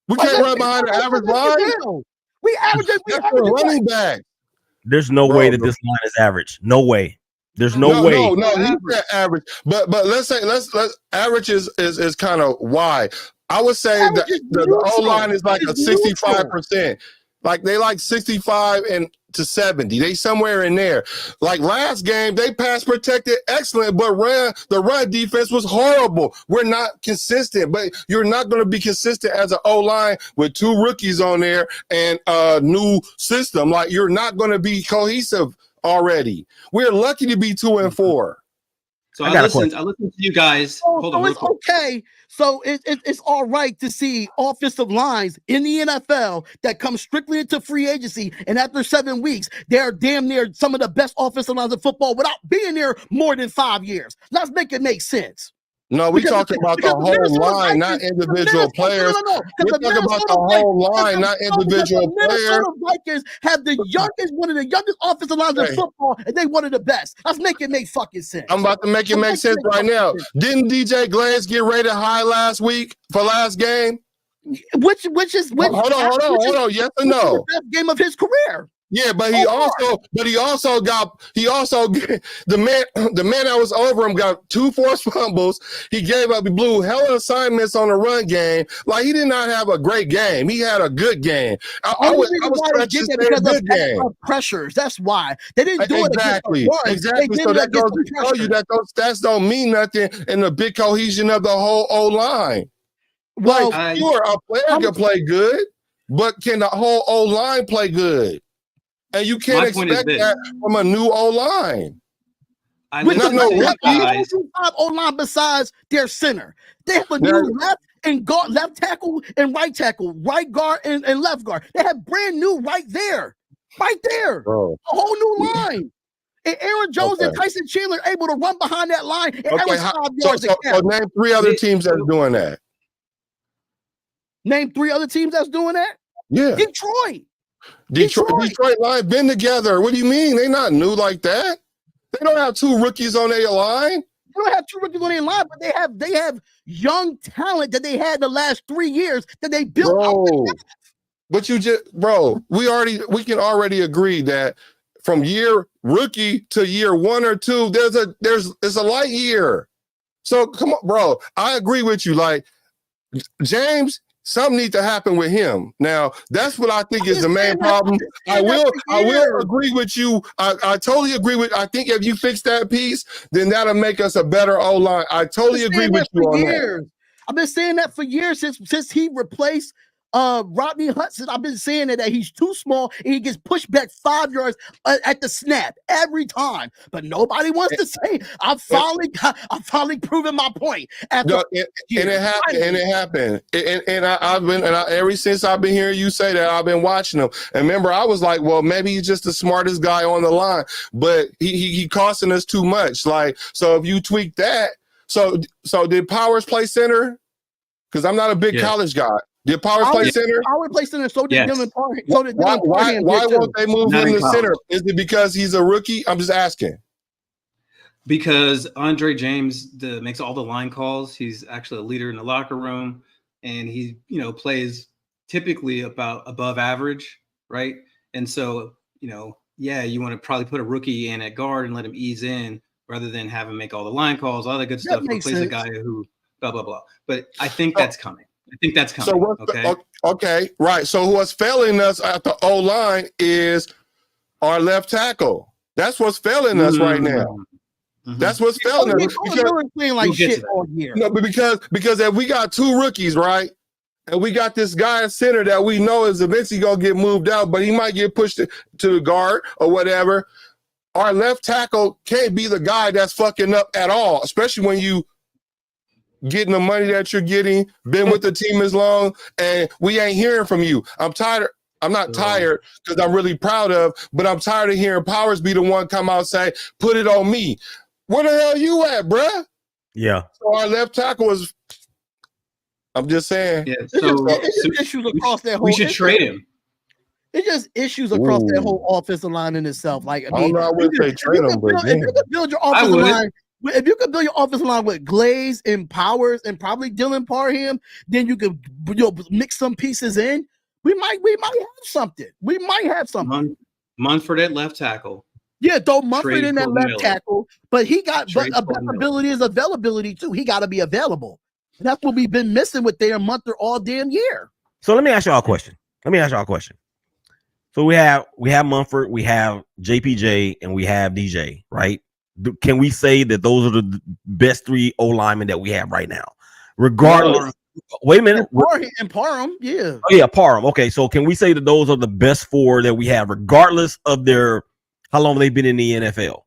We Like, can't let's run get- behind an let's average get line? down. We average That's the running back. There's no Bro, way that bro. this line is average. No way. There's no way. No, he said average. But let's say let's average is kind of why. I would say Average that is the neutral. O line is like a It's neutral. 65%. Like they like 65 and to 70. They somewhere in there. Like last game, they pass protected excellent, but the run defense was horrible. We're not consistent, but you're not going to be consistent as an O line with 2 rookies on there and a new system. Like you're not going to be cohesive already. We're lucky to be 2-4. So I I got a listened to you guys. Hold on, So real it's quick. okay. So it's all right to see offensive lines in the NFL that come strictly into free agency, and after 7 weeks, they're damn near some of the best offensive lines in football without being there more than 5 years. Let's make it make sense. No, we talking about the whole Minnesota line, not Vikings- individual players. No. We're talking about the whole line, not individual The Minnesota Vikings have one of the youngest offensive lines in Hey. football, and they one of the best. Let's make it make fucking sense. I'm about to make it make sense right now. Didn't DJ Glaze get rated high last week for last game? Which Hold on. Yes or no? best game of his career. Yeah, but he also got the man that was over him got 2 forced fumbles. He blew hell of assignments on the run game. Like he did not have a great game. He had a good game. I was stretched to say a good game. Pressures. That's why they didn't do Exactly. it against the run. Exactly. They did So it that goes against to tell you that those stats don't mean nothing in the big cohesion of the whole O line. Well, Like, sure, a player can play good, but can the whole O line play good? And you can't expect that from a new O line. with Not no rookie. O line besides their center. They have a new left tackle and right tackle, right guard and left guard. They have brand new right there. Bro. A whole new line. And Aaron Jones and Tyson Chandler able to run behind that line and average 5 yards a So name 3 other teams that's doing that. Name 3 other teams that's doing that? Yeah. Detroit line been together. What do you mean? They not new like that. They don't have 2 rookies on their line. They don't have 2 rookies on their line, but they have young talent that they had the last 3 years that they built out. But we can already agree that from year rookie to year 1 or 2, it's a light year. So come on, bro. I agree with you. Like James, something needs to happen with him. Now, that's what I think is the main problem. I will agree with you. I totally agree with. I think if you fix that piece, then that'll make us a better O-line. I totally agree with you on that. I've been saying that for years since he replaced Rodney Hudson. I've been saying that he's too small and he gets pushed back 5 yards at the snap every time. But nobody wants to say I'm finally proving my point. It happened. And I've been ever since I've been hearing you say that, I've been watching him. And remember, I was like, well, maybe he's just the smartest guy on the line, but he costing us too much. Like, so if you tweak that, so did Powers play center? Because I'm not a big college guy. Did Powers play center? Power play center. So did Yes. Dylan Parham. So did Why Dylan Parham. won't they move Not him in to center? college. Is it because he's a rookie? I'm just asking. Because Andre James makes all the line calls. He's actually a leader in the locker room, and he, plays typically about above average, right? And so, you want to probably put a rookie in at guard and let him ease in rather than have him make all the line calls, all that good stuff. makes Replace a sense. guy who blah blah blah. But I think that's coming. So what's okay, right? So what's failing us at the O line is our left tackle. That's what's failing us right now. Mhm. That's what's failing us. Because playing like We'll get to shit that. all year. No, but because if we got two rookies, right, and we got this guy at center that we know is eventually gonna get moved out, but he might get pushed to the guard or whatever. Our left tackle can't be the guy that's fucking up at all, especially when you getting the money that you're getting, been with the team as long, and we ain't hearing from you. I'm tired. I'm not tired because I'm really proud of, but I'm tired of hearing Powers be the one come out and say, put it on me. Where the hell you at, bruh? Yeah. So our left tackle is, I'm just saying. Yeah, It's just issues across that whole. we should trade him. It's just issues across that Ooh. whole offensive line in itself. Like, I don't know, I wouldn't say trade him, but if you could build your offensive would. line, if you could build your offensive line with Glaze and Powers and probably Dylan Parham, then you could mix some pieces in. We might have something. We might have something. Munford at left tackle. Yeah, throw Mumford Trade in that Colton left Miller. tackle, but he got Trade but Colton Miller. ability is availability too. He got to be available. And that's what we've been missing with their Munford all damn year. So let me ask y'all a question. So we have Mumford, we have JPJ, and we have DJ, right? Can we say that those are the best three O linemen that we have right now? Regardless. Wait a minute. And Parham, yeah. Oh yeah, Parham. Okay, so can we say that those are the best four that we have, regardless of how long they've been in the NFL?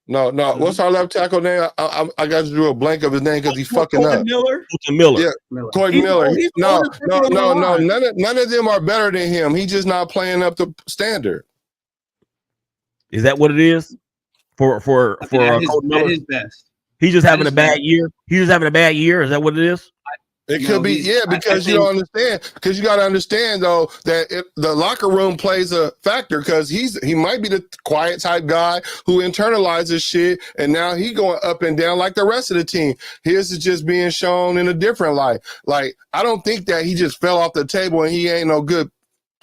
No. What's our left tackle name? I got to do a blank of his name because he's fucking up. Miller. Miller. Yeah. Coy Miller. he's the No. oldest person on the line. None of them are better than him. He's just not playing up to standard. Is that what it is for Colton Miller? At his best. He's just having a his bad best. year. He's just having a bad year. Is that what it is? It No, could be, he's- because I you think- don't understand. Because you got to understand though that the locker room plays a factor. Because he might be the quiet type guy who internalizes shit, and now he going up and down like the rest of the team. His is just being shown in a different light. Like I don't think that he just fell off the table and he ain't no good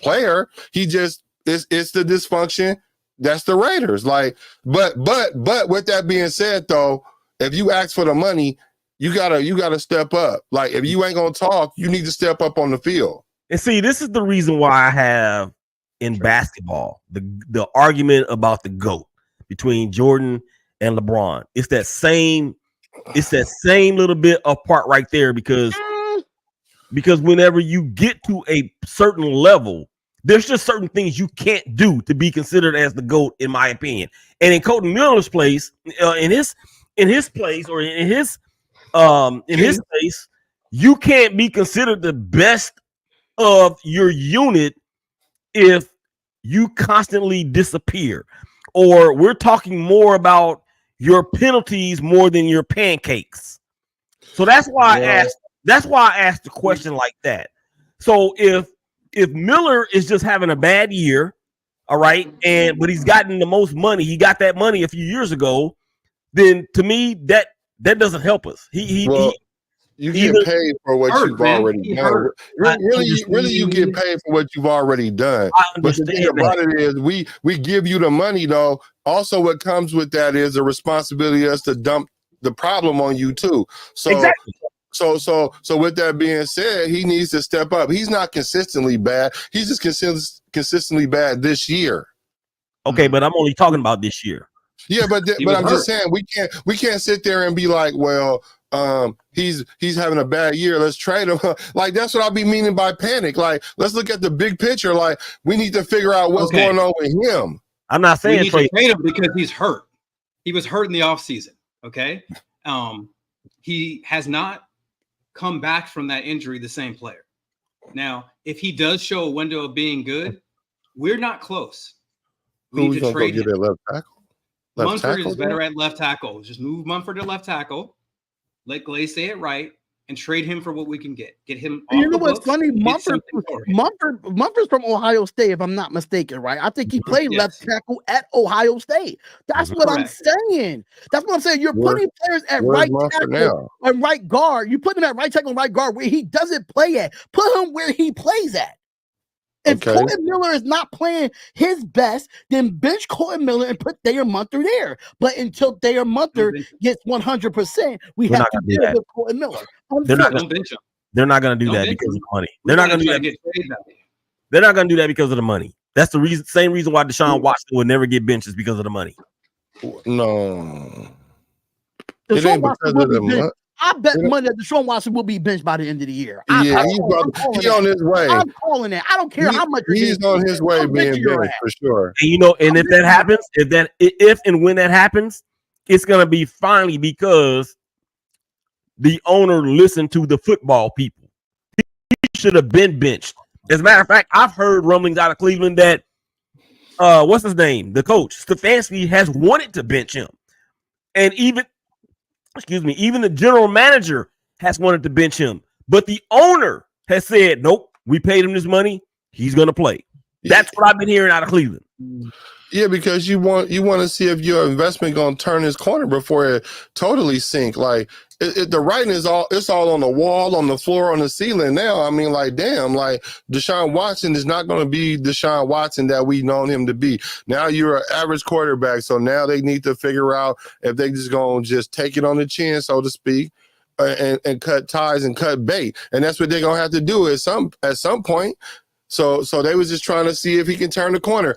player. He just it's the dysfunction. That's the Raiders. Like, but with that being said though, if you ask for the money, you gotta step up. Like if you ain't gonna talk, you need to step up on the field. And see, this is the reason why I have in basketball the argument about the GOAT between Jordan and LeBron. It's that same little bit of part right there because whenever you get to a certain level, there's just certain things you can't do to be considered as the GOAT, in my opinion. And in Colton Miller's place, in his place, or in his case, you can't be considered the best of your unit if you constantly disappear, or we're talking more about your penalties more than your pancakes. So that's why I asked the question like that. So if Miller is just having a bad year, all right, but he's gotten the most money, he got that money a few years ago, then to me that doesn't help us. You get paid for what you've already done. Really, you get paid for what you've already done. But the thing about it is, we give you the money though. Also, what comes with that is the responsibility of us to dump the problem on you too. So, exactly. So with that being said, he needs to step up. He's not consistently bad. He's just consistently bad this year. Okay, but I'm only talking about this year. Yeah, but I'm just saying we can't sit there and be like, well, he's having a bad year, let's trade him. Like that's what I'll be meaning by panic. Like let's look at the big picture. Like we need to figure out what's going on with him. I'm not saying we need to trade him because he's hurt. He was hurt in the offseason. Okay. He has not come back from that injury the same player. Now, if he does show a window of being good, we're not close. We need to trade him. Get left tackle. Munford is better at left tackle. Just move Munford to left tackle. Let Glaze say it right, and trade him for what we can get. Get him. And off you know the what's books funny? and get something for him. Mumford's from Ohio State, if I'm not mistaken, right? I think he played left tackle at Ohio State. That's what I'm saying. That's what I'm saying. You're putting players at right tackle and right guard. You put him at right tackle and right guard where he doesn't play at. Put him where he plays at. If Colton Miller is not playing his best, then bench Colton Miller and put Thayer Munter there. But until Thayer Munter gets 100%, we have to deal with Colton Miller. They're not going to do that because of money. They're not going to do that. They're not going to do that because of the money. That's the reason. Same reason why Deshaun Watson would never get benched is because of the money. No, it ain't because of the money. I bet money that Deshaun Watson will be benched by the end of the year. He's on his way. I'm calling that. I don't care how much he's on his way being benched for sure. And if that happens, if and when that happens, it's gonna be finally because the owner listened to the football people. He should have been benched. As a matter of fact, I've heard rumblings out of Cleveland that what's his name? The coach Stefanski has wanted to bench him, and even the general manager has wanted to bench him, but the owner has said, nope, we paid him this money. He's going to play. That's what I've been hearing out of Cleveland. Yeah, because you want to see if your investment going to turn his corner before it totally sink. Like the writing is it's all on the wall, on the floor, on the ceiling now. I mean, like, damn, like Deshaun Watson is not going to be Deshaun Watson that we've known him to be. Now you're an average quarterback, so now they need to figure out if they just going to just take it on the chin, so to speak, and cut ties and cut bait. And that's what they're going to have to do at some point. So they was just trying to see if he can turn the corner.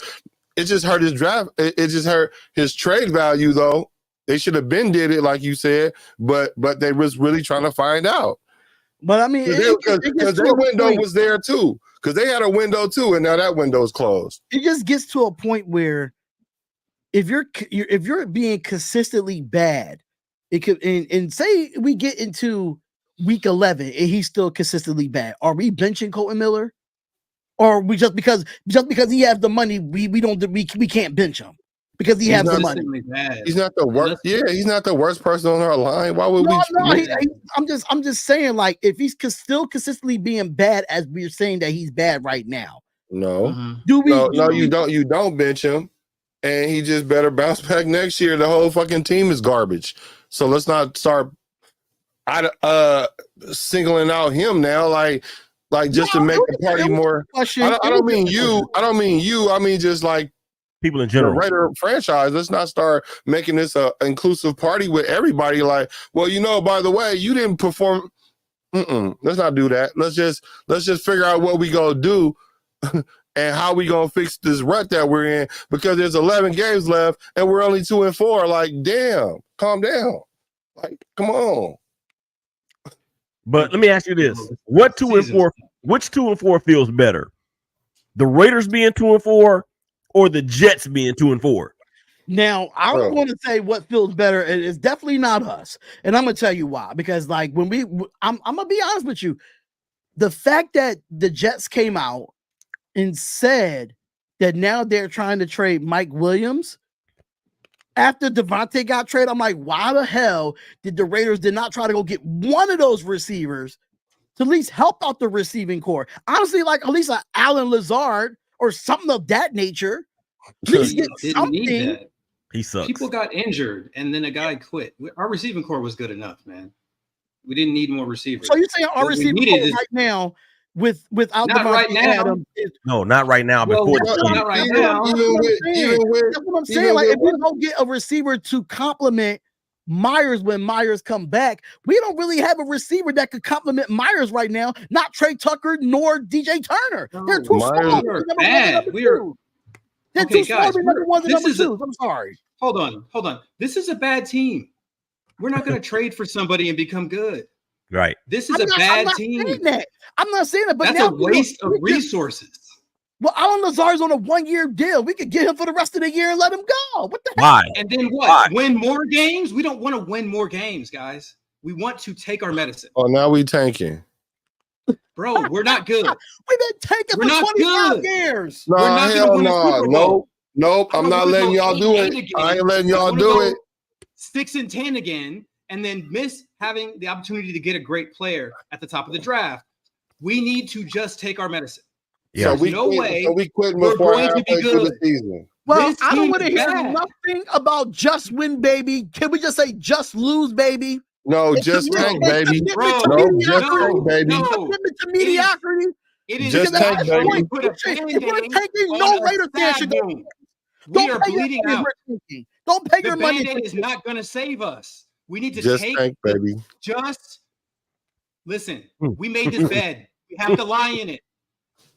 It just hurt his draft. It just hurt his trade value, though. They should have been did it, like you said, but they was really trying to find out. But I mean, because their window was there too, because they had a window too, and now that window is closed. It just gets to a point where if you're being consistently bad, it could and say we get into week 11 and he's still consistently bad. Are we benching Colton Miller? Or we just because he has the money, we can't bench him because he has the money. He's not the worst. Yeah, he's not the worst person on our line. Why would we? No, I'm just saying, like, if he's still consistently being bad, as we're saying that he's bad right now. No, you don't. You don't bench him, and he just better bounce back next year. The whole fucking team is garbage. So let's not start singling out him now, like just to make the party more. I don't mean you. I mean just like people in general. The Raider franchise. Let's not start making this a inclusive party with everybody. Like, well, by the way, you didn't perform. Let's not do that. Let's just figure out what we gonna do and how we gonna fix this rut that we're in, because there's 11 games left and we're only 2-4. Like, damn, calm down. Like, come on. But let me ask you this: which 2-4 feels better? The Raiders being 2-4 or the Jets being 2-4? Now, I don't want to say what feels better. It's definitely not us, and I'm gonna tell you why. Because like I'm gonna be honest with you, the fact that the Jets came out and said that now they're trying to trade Mike Williams after Davante got traded, I'm like, why the hell did the Raiders did not try to go get one of those receivers to at least help out the receiving core? Honestly, like at least an Alan Lazard or something of that nature. At least get something. He sucks. People got injured and then a guy quit. Our receiving core was good enough, man. We didn't need more receivers. So you're saying our receiving core right now without not right now. No, not right now. Well, before not right now. That's what I'm saying. Like, if we don't get a receiver to complement Myers when Myers come back, we don't really have a receiver that could complement Myers right now. Not Trey Tucker nor DJ Turner. They're too small. They're too small. Number ones and number twos. I'm sorry. Hold on. This is a bad team. We're not going to trade for somebody and become good. Right. This is a bad team. I'm not saying that, but that's now a waste of resources. Well, Alan Lazard's on a 1-year deal. We could get him for the rest of the year and let him go. What the heck? Why? And then what? Why? Win more games? We don't want to win more games, guys. We want to take our medicine. Oh, now we tanking. Bro, we're not good. We've been tanking for 25 years. No, hell no. Nope. I'm not letting y'all do it. I ain't letting y'all do it. 6-10 again and then miss having the opportunity to get a great player at the top of the draft. We need to just take our medicine. Yeah. So we no quit, way so we quit we're before going to be halfway through the good. season. Well, This I don't team want to is hear bad. nothing about just win, baby. Can we just say just lose, baby? No, It's just commitment- tank, baby. it's Bro, commitment to No, just mediocrity. tank, baby. It's commitment to mediocrity. It is Just not tank, going baby. to put a If we're Band-Aid tanking, on no a Raider fan sad should wound. We are pay your bleeding money if out. we're tanking. Don't pay The your money. Band-Aid is not going to save us. We need to Just take tank, baby. just listen. We made this bed. We have to lie in it.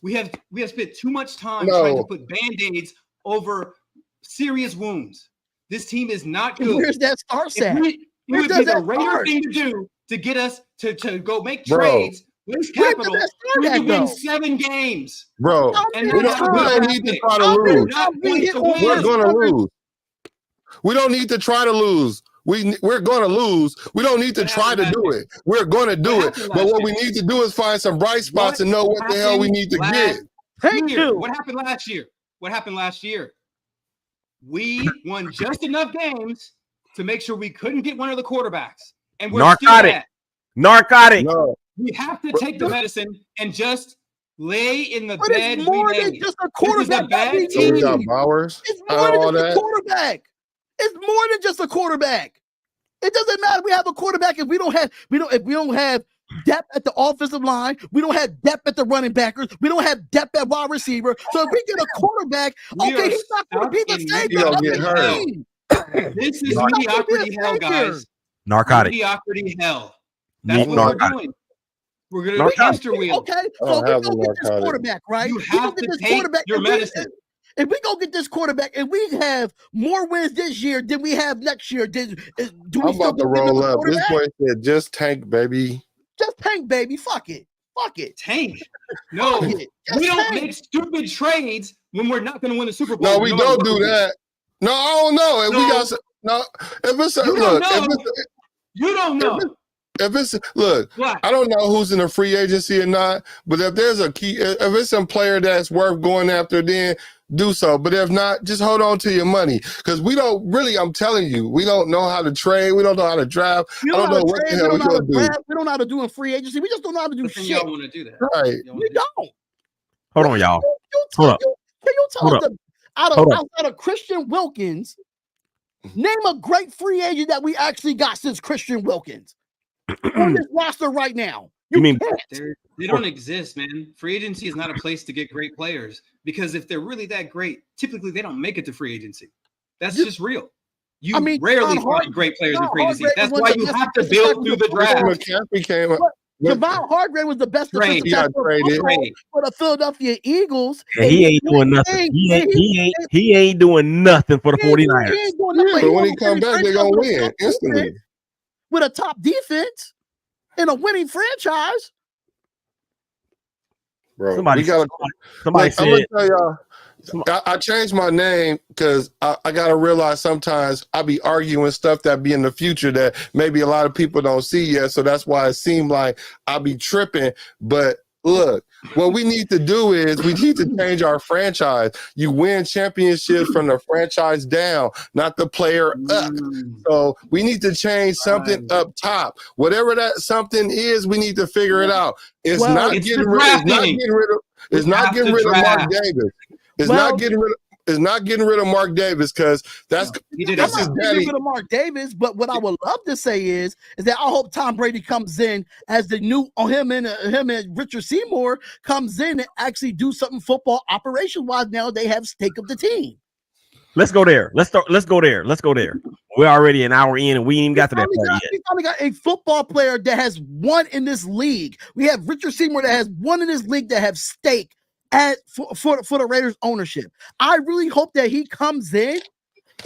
We have spent too much time trying to put Band-Aids over serious wounds. This team is not good. Where's that start It at? would Where be does the that Raider start? thing to do to get us to go make Bro. trades, waste Where does capital, that start we at, can win though? 7 games. Bro, And we not don't need to try to How many lose. times we hit on We're this going to coverage? lose. We don't need to try to lose. We're going to lose. We don't need to What try to happened do last it. We're going to do What it. happened But last what we year? need to do is find some bright spots What and know what the hell we happened need to last get. Thank year? you. What happened last year? What happened last year? We won just enough games to make sure we couldn't get one of the quarterbacks. And we're Narcotic. still at. Narcotic. No, We have to take the medicine and just lay in the But bed it's more we than made. just a This is a quarterback that bad we so we got need. Bowers. It's more than all just a that. quarterback. It's more than just a quarterback. It doesn't matter. We have a quarterback if we don't have depth at the offensive line. We don't have depth at the running backers. We don't have depth at wide receiver. So if we get a quarterback, We okay, are he's not going to be the stuck in same He gonna as get the hurt. team. This is He's not gonna be mediocrity a hell, savior. guys. Narcotic. Mediocrity hell. That's what we're Narcotic. doing. We're going to Narcotic. hamster wheel. Okay, I so don't if we have go the get this narcotic. quarterback, right? You We go have get to this take quarterback, your and we- medicine. If we go get this quarterback and we have more wins this year than we have next year, do we I'm still about to go get roll another up. This quarterback? boy said, just tank, baby. Just tank, baby. Fuck it. Fuck it. Tank. No, Fuck it. Just we don't tank. make stupid trades when we're not going to win the Super Bowl. No, we no matter don't what do we that. No, I don't know. If we No. got no, if it's a, You look, don't know. You don't know. if it's look, What? I don't know who's in the free agency or not, but if there's a key, if it's some player that's worth going after, then do so. But if not, just hold on to your money. Because we don't really, I'm telling you, we don't know how to trade. We don't know how to draft. We I don't know what the hell we're going to do. We don't know how to do in free agency. We just don't know how to do But then shit. y'all want to do that. Right. Y'all wanna We do that. don't. Hold on, y'all. Can Hold up. you tell Hold us Hold up. outside of Christian Wilkins, name a great free agent that we actually got since Christian Wilkins on this roster right now? You mean- can't. They don't exist, man. Free agency is not a place to get great players because if they're really that great, typically they don't make it to free agency. That's just real. You rarely find great players in free agency. That's why you have to build through the draft. McCaffrey came up. Javon Hargrave was the best Trade. defensive He got tackle traded. for the Philadelphia Eagles. Yeah, he ain't doing nothing. He ain't doing nothing for the 49ers. He ain't doing nothing. But when he come back, they're going to win instantly. With a top defense in a winning franchise. Bro, Somebody, we got somebody I'm going said, to tell y'all. I changed my name because I got to realize sometimes I be arguing stuff that be in the future that maybe a lot of people don't see yet. So that's why it seemed like I be tripping. But look, what we need to do is we need to change our franchise. You win championships from the franchise down, not the player up. So we need to change something up top. Whatever that something is, we need to figure it out. It's Well, not it's getting the rid. It's not drafting. getting rid of. It's We not have getting to rid of Mark draft. Davis. It's Well- not getting rid of. It's not getting rid of Mark Davis because that's He did that's it. his I'm daddy. not giving Mark Davis, but what I would love to say is that I hope Tom Brady comes in as the new him and Richard Seymour comes in and actually do something football operation wise. Now they have stake of the team. let's go there. Let's go there. We're already an hour in and we ain't even got to that part yet. We finally got a football player that has won in this league. We have Richard Seymour that has won in this league that have stake for the Raiders ownership. I really hope that he comes in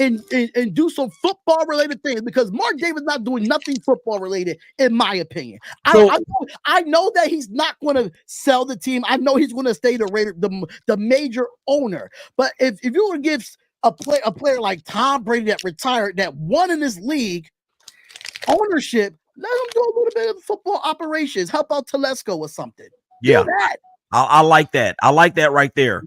and do some football related things because Mark Davis not doing nothing football related, in my opinion. I know that he's not going to sell the team. I know he's going to stay the Raider, the major owner. But if you were to give a player like Tom Brady that retired, that won in this league, ownership, let him do a little bit of football operations. Help out Telesco or something. Yeah. Do that. I like that. I like that right there.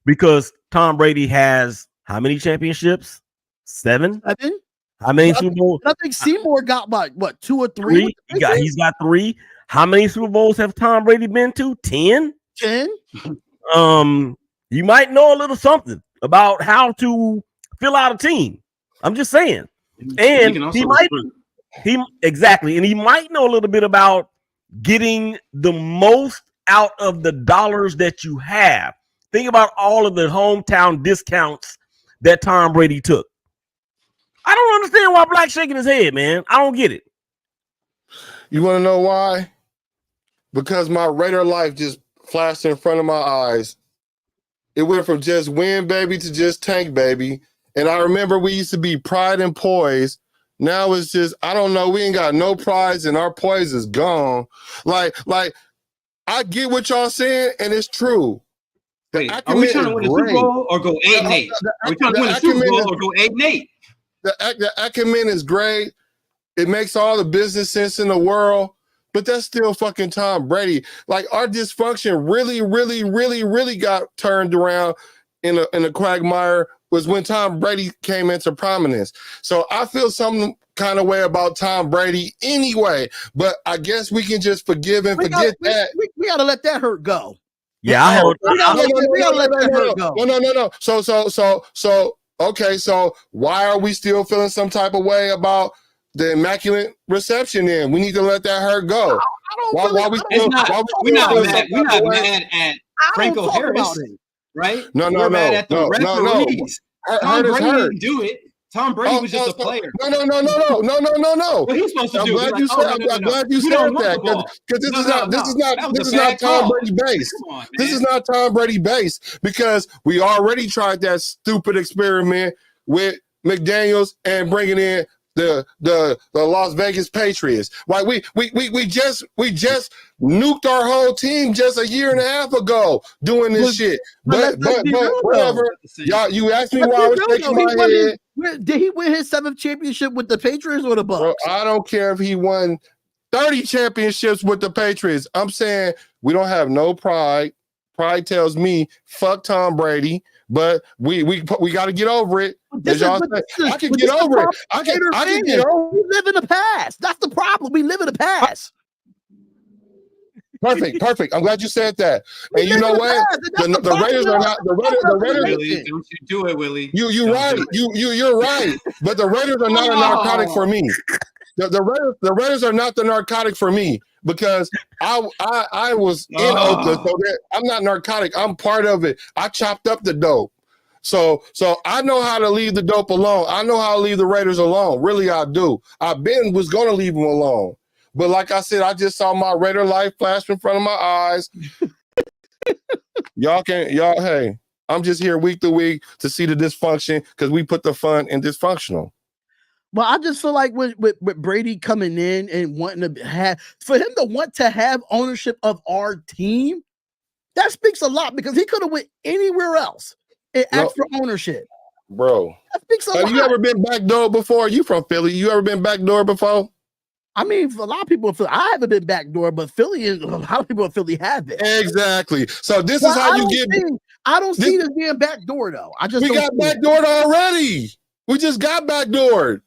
Because Tom Brady has how many championships? 7? Seven? How many Super Bowls? I think Seymour got what 2 or 3? He's got 3. How many Super Bowls have Tom Brady been to? 10. 10. You might know a little something about how to fill out a team. I'm just saying. And he might know a little bit about getting the most out of the dollars that you have. Think about all of the hometown discounts that Tom Brady took. I don't understand why Black's shaking his head, man. I don't get it. You want to know why? Because my Raider life just flashed in front of my eyes. It went from just win, baby, to just tank, baby. And I remember we used to be pride and poise. Now it's just, I don't know, we ain't got no prize and our poise is gone. Like I get what y'all saying, and it's true. Wait, are we trying to win a Super Bowl or go 8-8? Are we trying to win a Super Bowl or go 8-8? The acumen is great. It makes all the business sense in the world, but that's still fucking Tom Brady. Like, our dysfunction really got turned around in a quagmire was when Tom Brady came into prominence. So I feel some kind of way about Tom Brady anyway, but I guess we can just forgive and forget that. We got to let that hurt go. Yeah, we gotta let that hurt go. No. So okay, so why are we still feeling some type of way about the immaculate reception? Then we need to let that hurt go. We're not mad at Franco Harris, right? We're mad at the referees. Tom Brady didn't do it. Tom Brady was just a player. No. What he's supposed to do? I'm glad you said that, because this is not Tom Brady base. This is not Tom Brady base, because we already tried that stupid experiment with McDaniels and bringing in the Las Vegas Patriots. Like we just nuked our whole team just a year and a half ago doing this shit. But whatever. Y'all, you asked me why I was shaking my head. Did he win his 7th championship with the Patriots or the Bucs? Bro, I don't care if he won 30 championships with the Patriots. I'm saying we don't have no pride. Pride tells me fuck Tom Brady, but we got to get over it. I can get over it. I can get over it. We live in the past. That's the problem. We live in the past. Perfect. I'm glad you said that. And you know what? The Raiders are not the Raiders. Willie, don't you do it, Willie? You're right. You're right. But the Raiders are not a narcotic for me. The Raiders are not the narcotic for me, because I was in Oakland, so I'm not narcotic. I'm part of it. I chopped up the dope. So I know how to leave the dope alone. I know how to leave the Raiders alone. Really, I do. I was going to leave them alone. But like I said, I just saw my Raider life flash in front of my eyes. Hey, I'm just here week to week to see the dysfunction, because we put the fun in dysfunctional. Well, I just feel like with Brady coming in and wanting to have ownership of our team, that speaks a lot, because he could have went anywhere else and asked for ownership. Bro, that speaks a lot. Have you ever been backdoor before? You from Philly? You ever been backdoor before? I mean, for a lot of people in Philly, I haven't been backdoor, but Philly and a lot of people in Philly have been. Exactly. So this is how you get. I don't see this being backdoor though. We got backdoored already. We just got backdoored.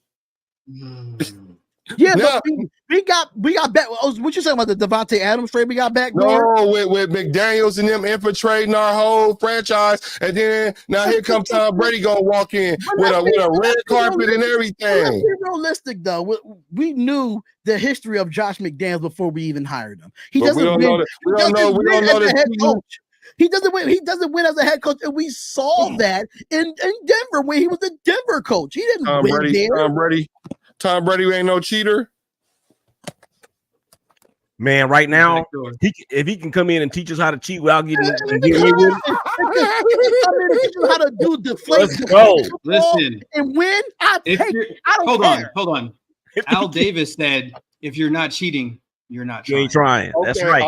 Yeah, but we got back. What you saying about the Davante Adams trade? We got backdoor. No, with McDaniels and them infiltrating our whole franchise, and then now here comes Tom Brady gonna walk in with a red carpet and everything. Let's be realistic though. We knew the history of Josh McDaniels before we even hired him. He doesn't win. We don't know as a head coach. He doesn't win as a head coach, and we saw that in Denver when he was the Denver coach. He didn't win there. Tom Brady ain't no cheater. Man, right now, if he can come in and teach us how to cheat without getting how to do deflation. Let's go. Listen, and win. I don't care. Hold on. Al Davis said, "If you're not cheating, you're not trying." You ain't trying. Okay, that's right.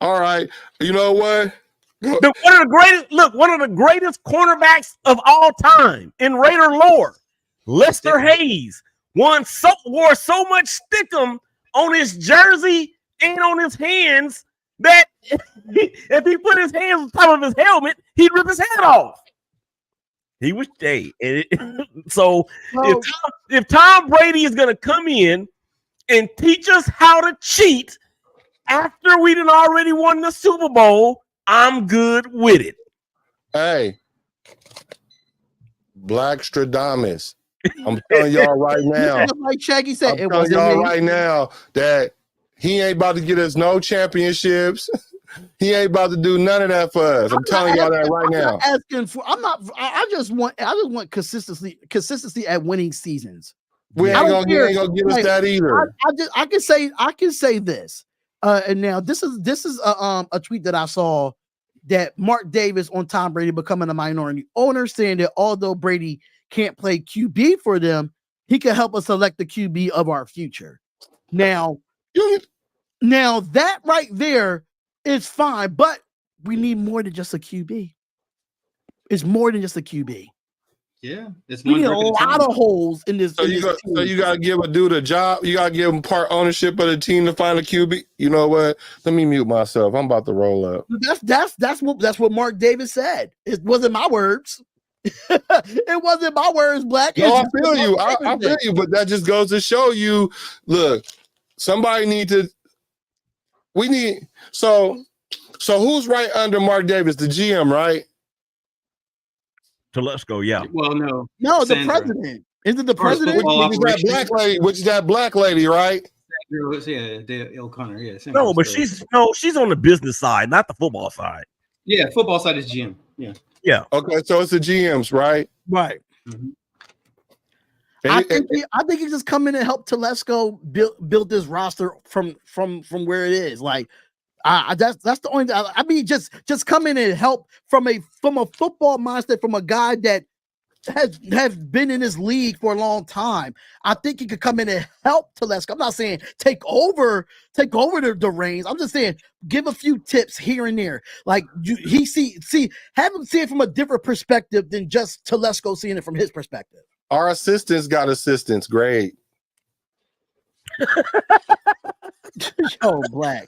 All right. You know what? One of the greatest cornerbacks of all time in Raider lore, Lester Hayes, wore so much stickum on his jersey and on his hands that if he put his hands on top of his helmet, he'd rip his head off. He was so Well, if Tom Brady is gonna come in and teach us how to cheat after we done already won the Super Bowl, I'm good with it. Hey, Black Stradamus. I'm telling y'all right now. like Shaggy said, I'm telling y'all right now that he ain't about to get us no championships. He ain't about to do none of that for us. I'm telling y'all that right now. I just want consistency at winning seasons. He ain't gonna get us that either. I can say this. And now this is a tweet that I saw that Mark Davis on Tom Brady becoming a minority owner, saying that although Brady can't play QB for them, he can help us select the QB of our future. Now that right there is fine, but we need more than just a QB. It's more than just a QB. Yeah, we need a lot of holes in this. So you got to give a dude a job. You got to give him part ownership of the team to find a QB. You know what? Let me mute myself. I'm about to roll up. That's what Mark Davis said. It wasn't my words. It wasn't my words, Black. No, I feel you. I feel you, but that just goes to show you. Look, somebody need to. We need so who's right under Mark Davis? The GM, right? So let's go. Yeah. Well, no, the president. Is it the president? Which is that black lady, right? Yeah, O'Connell. Yeah. No, but she's on the business side, not the football side. Yeah, football side is GM. Yeah. Yeah. Okay, so it's the GMs, right? Right. Mm-hmm. I think he just come in and help Telesco build this roster from where it is. Like, that's the only. I mean, just come in and help from a football mindset, from a guy that has been in this league for a long time. I think he could come in and help Telesco. I'm not saying take over the reins. I'm just saying give a few tips here and there. Like have him see it from a different perspective than just Telesco seeing it from his perspective. Our assistants got assistants. Great. Yo, Black.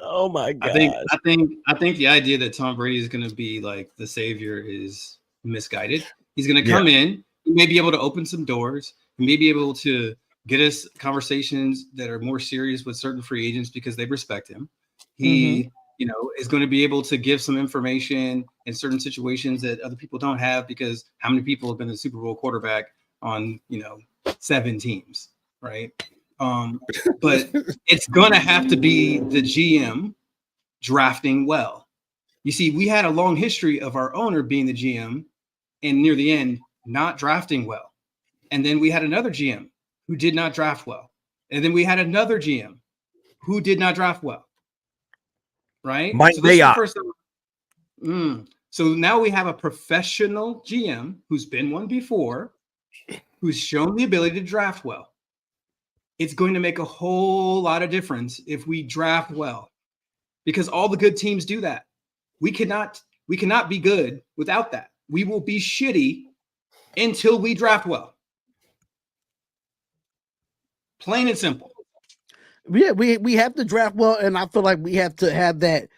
Oh my god! I think the idea that Tom Brady is going to be like the savior is misguided. He's going to come in, he may be able to open some doors, he may be able to get us conversations that are more serious with certain free agents because they respect him. He, is going to be able to give some information in certain situations that other people don't have because how many people have been a Super Bowl quarterback on 7 teams, right? But it's going to have to be the GM drafting well. You see, we had a long history of our owner being the GM and near the end, not drafting well. And then we had another GM who did not draft well. And then we had another GM who did not draft well. Right? Mike Mayock. So now we have a professional GM who's been one before, who's shown the ability to draft well. It's going to make a whole lot of difference if we draft well, because all the good teams do that. We cannot be good without that. We will be shitty until we draft well. Plain and simple. Yeah, we have to draft well, and I feel like we have to have that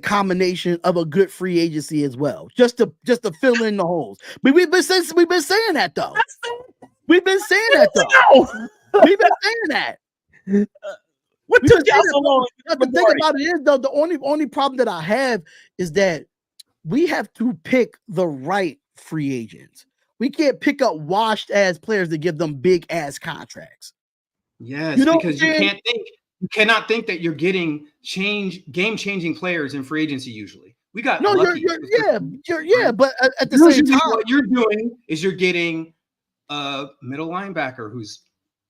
combination of a good free agency as well, just to fill in the holes. But we've been saying that though. We've been saying that though. We've been saying that. What took y'all so long? The thing about it is though, the only problem that I have is that we have to pick the right free agents. We can't pick up washed ass players to give them big ass contracts. Yes, because you cannot think that you're getting game-changing players in free agency usually. We got lucky. But at the same time, what you're doing is you're getting a middle linebacker who's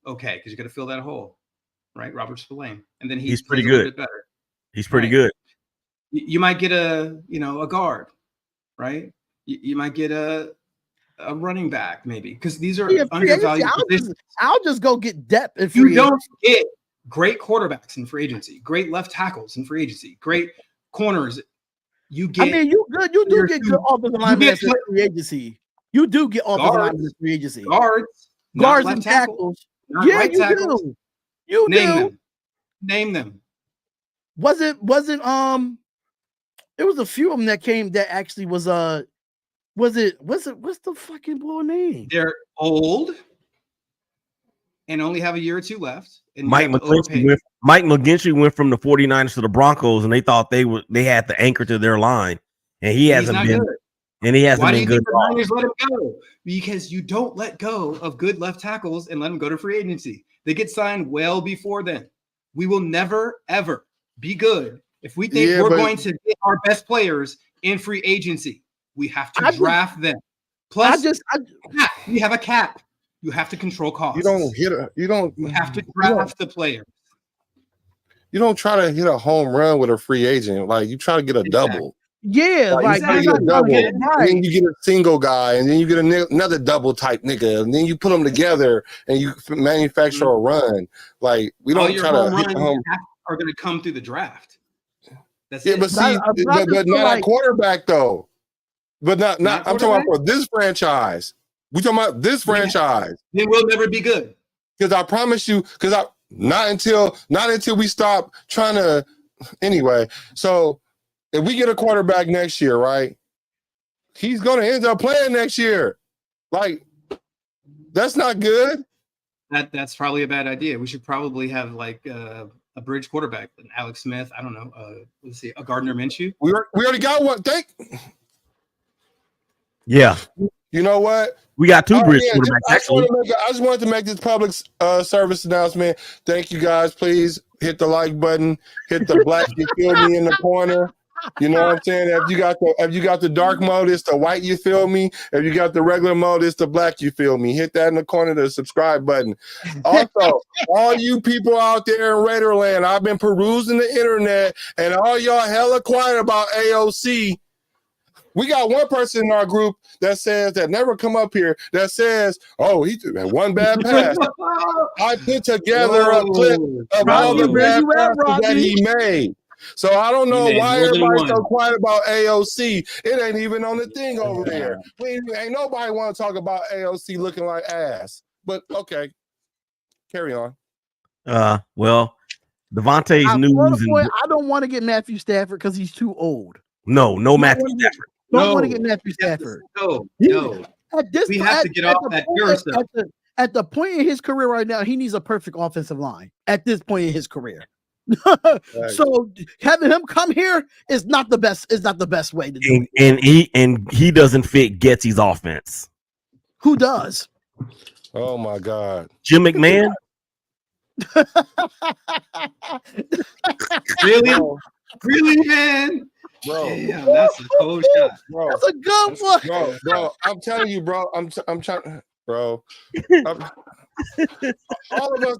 okay because you got to fill that hole, right? Robert Spillane, and then he's pretty good. good. A bit better. He's pretty good. You might get a guard, right? You might get a running back maybe because these are undervalued positions. I'll just go get depth in free agency. You don't get great quarterbacks in free agency, great left tackles in free agency, great corners. You get. I mean, you do get good offensive linemen in free agency. You do get offensive linemen in free agency. Guards and tackles. Yeah, you do. You name them. wasn't it was a few of them that came that actually was what's the fucking boy name? They're old and only have a year or two left. And Mike McGlinchey went from the 49ers to the Broncos, and they thought they had the anchor to their line, and he hasn't been good. And he hasn't been good. Why do you think the Niners let him go? Because you don't let go of good left tackles and let them go to free agency. They get signed well before then. We will never, ever be good if we think we're going to get our best players in free agency. We have to draft them. Plus, we have a cap. You have to control costs. You have to draft the player. You don't try to hit a home run with a free agent. Like you try to get a double. Yeah, like you get a double, and then you get a single guy, and then you get another double type nigga, and then you put them together and you manufacture a run. Like we don't try to hit home. Are going to come through the draft. That's but see, but not a quarterback though. But not I'm talking about for this franchise. We talking about this franchise. Then we'll never be good. Because I promise you, not until we stop trying to anyway. So if we get a quarterback next year, right? He's gonna end up playing next year. Like, that's not good. That's probably a bad idea. We should probably have like a bridge quarterback, an Alex Smith. I don't know. Let's see, a Gardner Minshew. We already got one. Yeah. You know what? We got two bridge quarterbacks. I just wanted to make this public service announcement. Thank you guys. Please hit the like button. Hit the black you feel me in the corner. You know what I'm saying? If you got the dark mode, it's the white you feel me. If you got the regular mode, it's the black you feel me. Hit that in the corner, the subscribe button. Also, all you people out there in Raiderland, I've been perusing the internet, and all y'all hella quiet about AOC. We got one person in our group that says that never come up here that says, "Oh, he had one bad pass." I put together a clip of all the bad passes that he made. So I don't know why everybody's so quiet about AOC. It ain't even on the thing over there. Ain't nobody want to talk about AOC looking like ass. But okay, carry on. Well, Davante's news. I don't want to get Matthew Stafford because he's too old. No Matthew Stafford. Don't want to get Matthew Stafford. No. We have to get off that carousel. At the point in his career right now, he needs a perfect offensive line. At this point in his career. So having him come here is not the best. Is not the best way to do it. And he doesn't fit Getsy's offense. Who does? Oh my God, Jim McMahon. Really, man. Bro, damn, that's a cold shot. Bro, that's a good one, bro. I'm telling you, bro. I'm trying, bro. All of us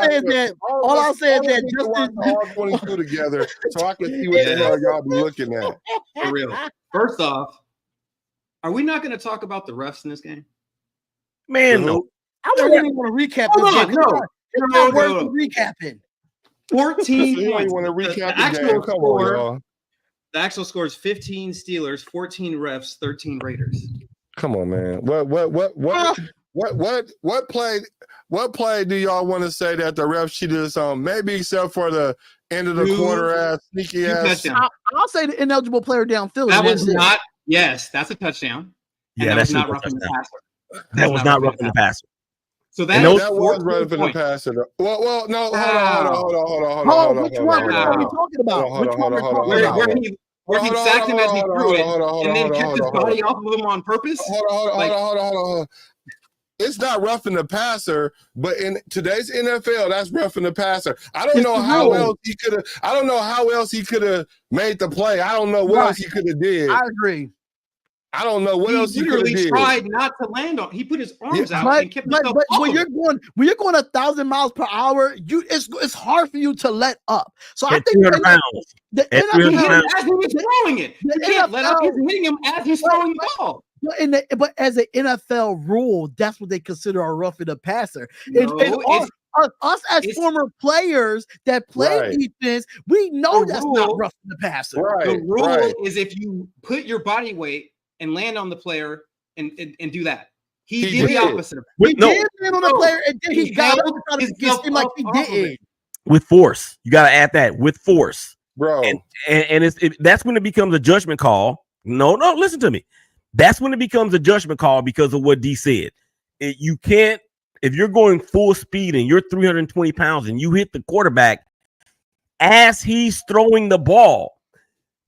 said that. All I'll say is that Justin all 22 together, so I can see what the hell y'all be looking at. For real. First off, are we not going to talk about the refs in this game? Man, no. I don't even want to recap this game. It's not worth recapping. 14 points. Want to recap the game? Come on, y'all. The actual score is 15 Steelers, 14 refs, 13 Raiders. Come on, man. What play do y'all want to say that the refs cheated us on? Maybe except for the end of the quarter ass, sneaky ass. I'll say the ineligible player downfield. That was not. Yes, that's a touchdown. Yeah, that's not roughing the passer. That was not roughing the passer. So that was roughing the passer. Well, no, hold on. Which one are we talking about? Which one are we talking about? Where he sacked him as he threw it, and then kept his body off of him on purpose. Hold on. It's not roughing the passer, but in today's NFL, that's roughing the passer. I don't know how else he could have made the play. I don't know what else he could have did. I agree. I don't know what else he could have did. He tried not to land on. He put his arms out and kept himself But when you're going 1,000 miles per hour, it's hard for you to let up. So I think the NFL, as he was throwing it, you can't let up. He's hitting him as he's throwing the ball. But as an NFL rule, that's what they consider a roughing the passer. Us as former players that play defense, we know that's not roughing the passer. The rule is if you put your body weight and land on the player and do that. He did the opposite of that. He did land on the player and then he got up and seemed like he didn't. With force. You got to add that with force. bro. And that's when it becomes a judgment call. No, listen to me. That's when it becomes a judgment call because of what D said. You can't, if you're going full speed and you're 320 pounds and you hit the quarterback as he's throwing the ball,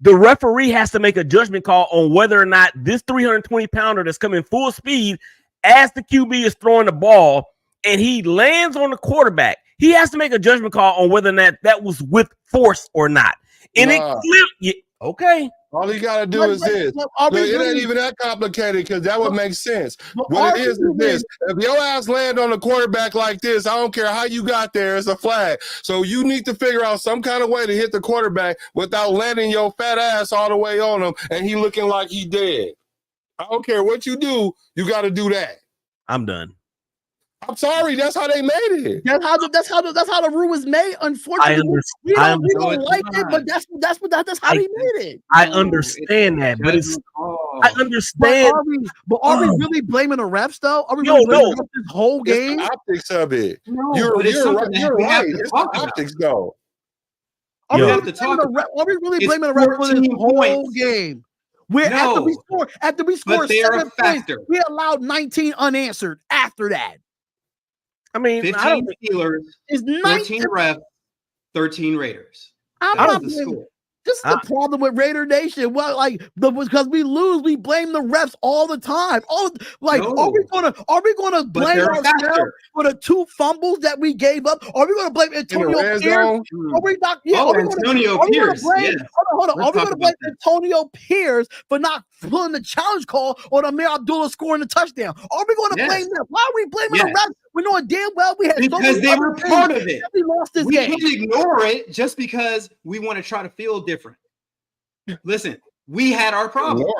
the referee has to make a judgment call on whether or not this 320 pounder that's coming full speed as the QB is throwing the ball and he lands on the quarterback. He has to make a judgment call on whether or not that was with force or not. And it clearly, okay. All you gotta do is this. Look, it ain't even that complicated because that would make sense. What it is this: if your ass land on the quarterback like this, I don't care how you got there, it's a flag. So you need to figure out some kind of way to hit the quarterback without landing your fat ass all the way on him and he looking like he dead. I don't care what you do, you got to do that. I'm done. I'm sorry, that's how they made it. That's how the rule was made. Unfortunately, we don't like it, but that's how they made it. I understand that, but I understand. But are we really blaming the refs though? Are we really blaming this whole game? It's the optics of it. No, you're right. It's the optics though. Are we really blaming the refs for this whole game? After we scored 7 points, we allowed 19 unanswered after that. I mean, 15 Steelers, 14 refs, 13 Raiders. This is the problem with Raider Nation. Well, because we lose, we blame the refs all the time. Are we gonna blame ourselves for the 2 fumbles that we gave up? Are we gonna blame Antonio Pierce? Antonio Pierce. Hold on. Are we gonna blame Antonio Pierce for not pulling the challenge call on Amir Abdullah scoring the touchdown? Are we gonna blame them? Why are we blaming the refs? We know damn well we had because they were part of it. We lost this game. We can't ignore it just because we want to try to feel different. Listen, we had our problems.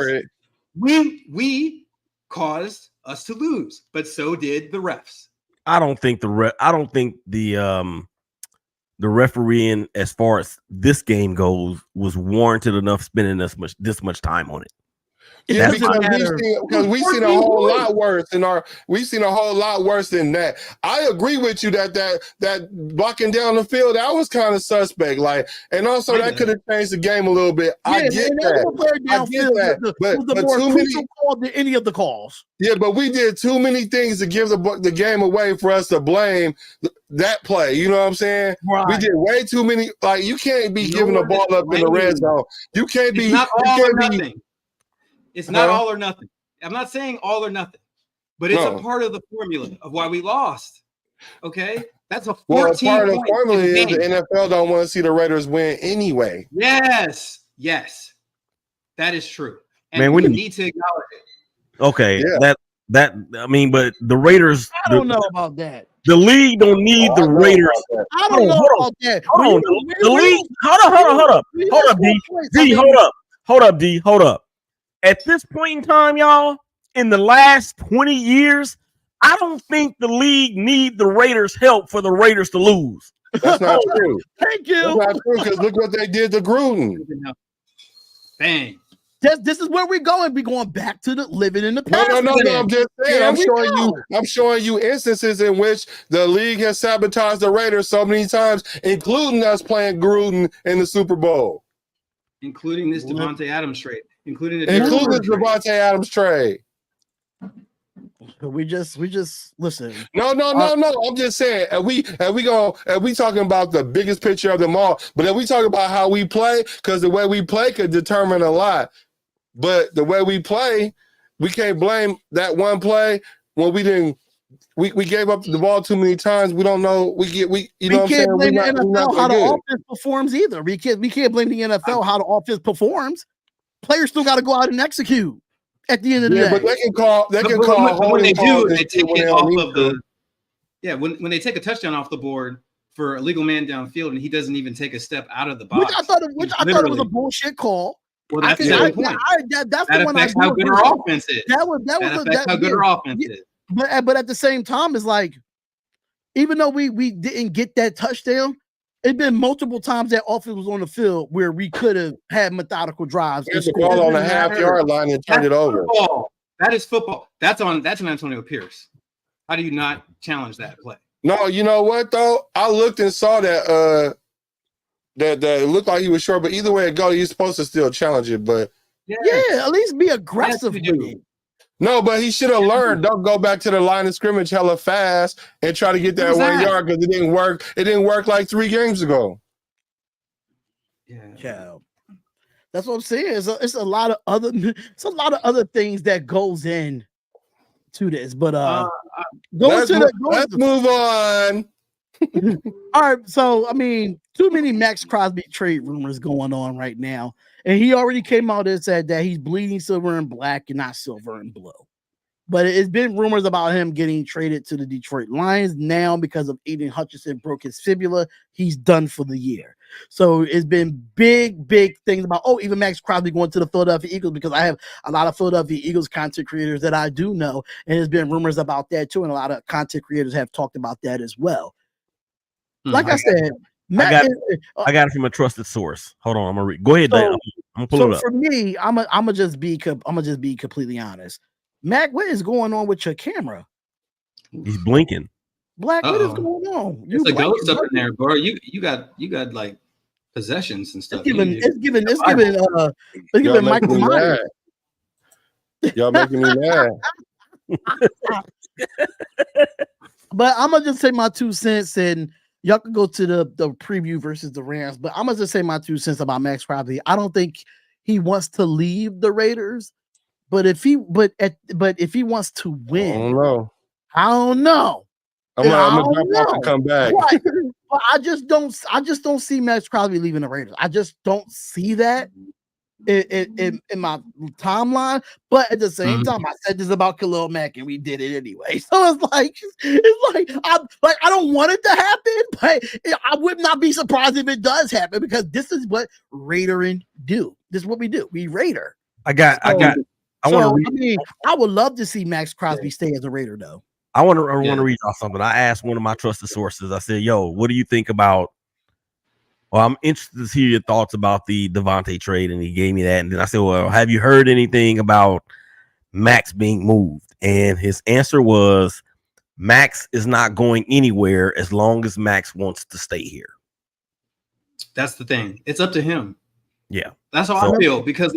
We caused us to lose, but so did the refs. I don't think the refereeing as far as this game goes was warranted enough spending this much time on it. Yeah, because we've seen a whole lot worse than that. I agree with you that blocking down the field, that was kind of suspect. And also that could have changed the game a little bit. I get that. But too many call than any of the calls. Yeah, but we did too many things to give the game away for us to blame that play. You know what I'm saying? Right. We did way too many. You can't be giving the ball up in the red zone. You can't be. It's not all or nothing. I'm not saying all or nothing, but it's a part of the formula of why we lost. Okay? That's a 14 part of the formula is the NFL don't want to see the Raiders win anyway. Yes. That is true. And we need to acknowledge it. Okay. Yeah. But the Raiders. I don't know about that. The league don't need the Raiders. I don't know about that. Hold on. The league. Hold up, D. Hold up. At this point in time, y'all, in the last 20 years, I don't think the league need the Raiders' help for the Raiders to lose. That's not true. Thank you. That's not true because look what they did to Gruden. Bang. This is where we're going. We're going back to the living in the past. No. I'm just saying. I'm showing you instances in which the league has sabotaged the Raiders so many times, including us playing Gruden in the Super Bowl, including this Davante Adams trade. Including the Davante Adams trade. We just listen. No. I'm just saying, we talking about the biggest picture of them all, but if we talk about how we play, because the way we play could determine a lot. But the way we play, we can't blame that one play when we didn't. We gave up the ball too many times. We don't know. We can't blame the NFL how the offense performs either. We can't blame the NFL how the offense performs. Players still got to go out and execute at the end of the day. But they can call. When they do, they take it off of the. Yeah, when they take a touchdown off the board for a legal man downfield and he doesn't even take a step out of the box, which I thought it was a bullshit call. Well, that's the point. That's the one. How good our offense is. That's how good our offense is. But at the same time, it's like, even though we didn't get that touchdown, it's been multiple times that offense was on the field where we could have had methodical drives. Get the ball on the half-yard line and turn it over. That is football. That's an Antonio Pierce. How do you not challenge that play? No, you know what though? I looked and saw that that it looked like he was short, but either way it goes, he's supposed to still challenge it. But Yeah, at least be aggressive with it. no, but he should have learned. Don't go back to the line of scrimmage hella fast and try to get that 1 yard because it didn't work. It didn't work like 3 games ago. Yeah. That's what I'm saying. It's a lot of other things that goes in to this. But let's move on. All right. So I mean, too many Max Crosby trade rumors going on right now. And he already came out and said that he's bleeding silver and black and not silver and blue. But it's been rumors about him getting traded to the Detroit Lions now because of Aiden Hutchinson broke his fibula. He's done for the year. So it's been big things about, even Max Crosby going to the Philadelphia Eagles, because I have a lot of Philadelphia Eagles content creators that I do know. And there's been rumors about that too. And a lot of content creators have talked about that as well. Like I said, I got it from a trusted source. Hold on, I'm gonna read. Go ahead, Dan. I'm gonna pull it up. For me, I'm gonna just be completely honest. Mac, what is going on with your camera? He's blinking. Black, what is going on? There's a ghost up in there, bro. You got like possessions and stuff. It's giving Michael Myers. Y'all making me mad. But I'm gonna just say my 2 cents, and y'all can go to the preview versus the Rams. But I'm gonna just say my 2 cents about Max Crosby. I don't think he wants to leave the Raiders, but if he wants to win, I don't know. I'm gonna drop off and come back. But I just don't see Max Crosby leaving the Raiders. I just don't see that in my timeline. But at the same time, I said this about Khalil Mack, and we did it anyway. So it's like I don't want it to happen, but I would not be surprised if it does happen, because this is what Raidering do. This is what we do. We Raider. I would love to see Max Crosby stay as a Raider, though. I want to read off something. I asked one of my trusted sources. I said, "Yo, what do you think about?" Well, I'm interested to hear your thoughts about the Davante trade, and he gave me that. And then I said, "Well, have you heard anything about Max being moved?" And his answer was, "Max is not going anywhere as long as Max wants to stay here." That's the thing. It's up to him. Yeah, that's how I feel, because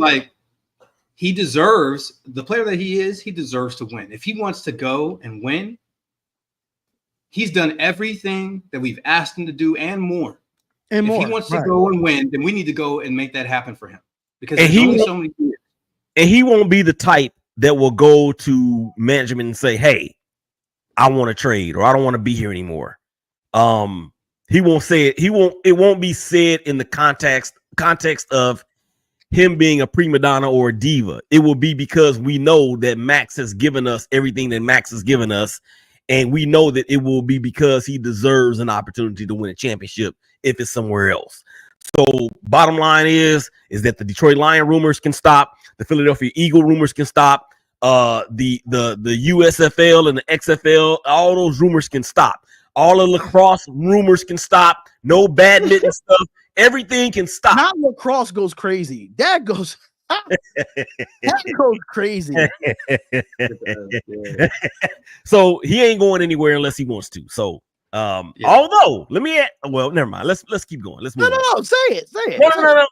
he deserves, the player that he is, he deserves to win. If he wants to go and win, he's done everything that we've asked him to do and more. If he wants to go and win, then we need to go and make that happen for him. Because there's only so many years. And he won't be the type that will go to management and say, "Hey, I want to trade," or "I don't want to be here anymore." He won't say it. It won't be said in the context of him being a prima donna or a diva. It will be because we know that Max has given us everything that Max has given us, and we know that it will be because he deserves an opportunity to win a championship if it's somewhere else. So bottom line is that the Detroit Lion rumors can stop, the Philadelphia Eagle rumors can stop, the USFL and the XFL, all those rumors can stop. All the lacrosse rumors can stop. No badminton stuff. Everything can stop. Not lacrosse goes crazy. That goes crazy. So he ain't going anywhere unless he wants to. So although never mind. Let's keep going. Let's move on. Say it.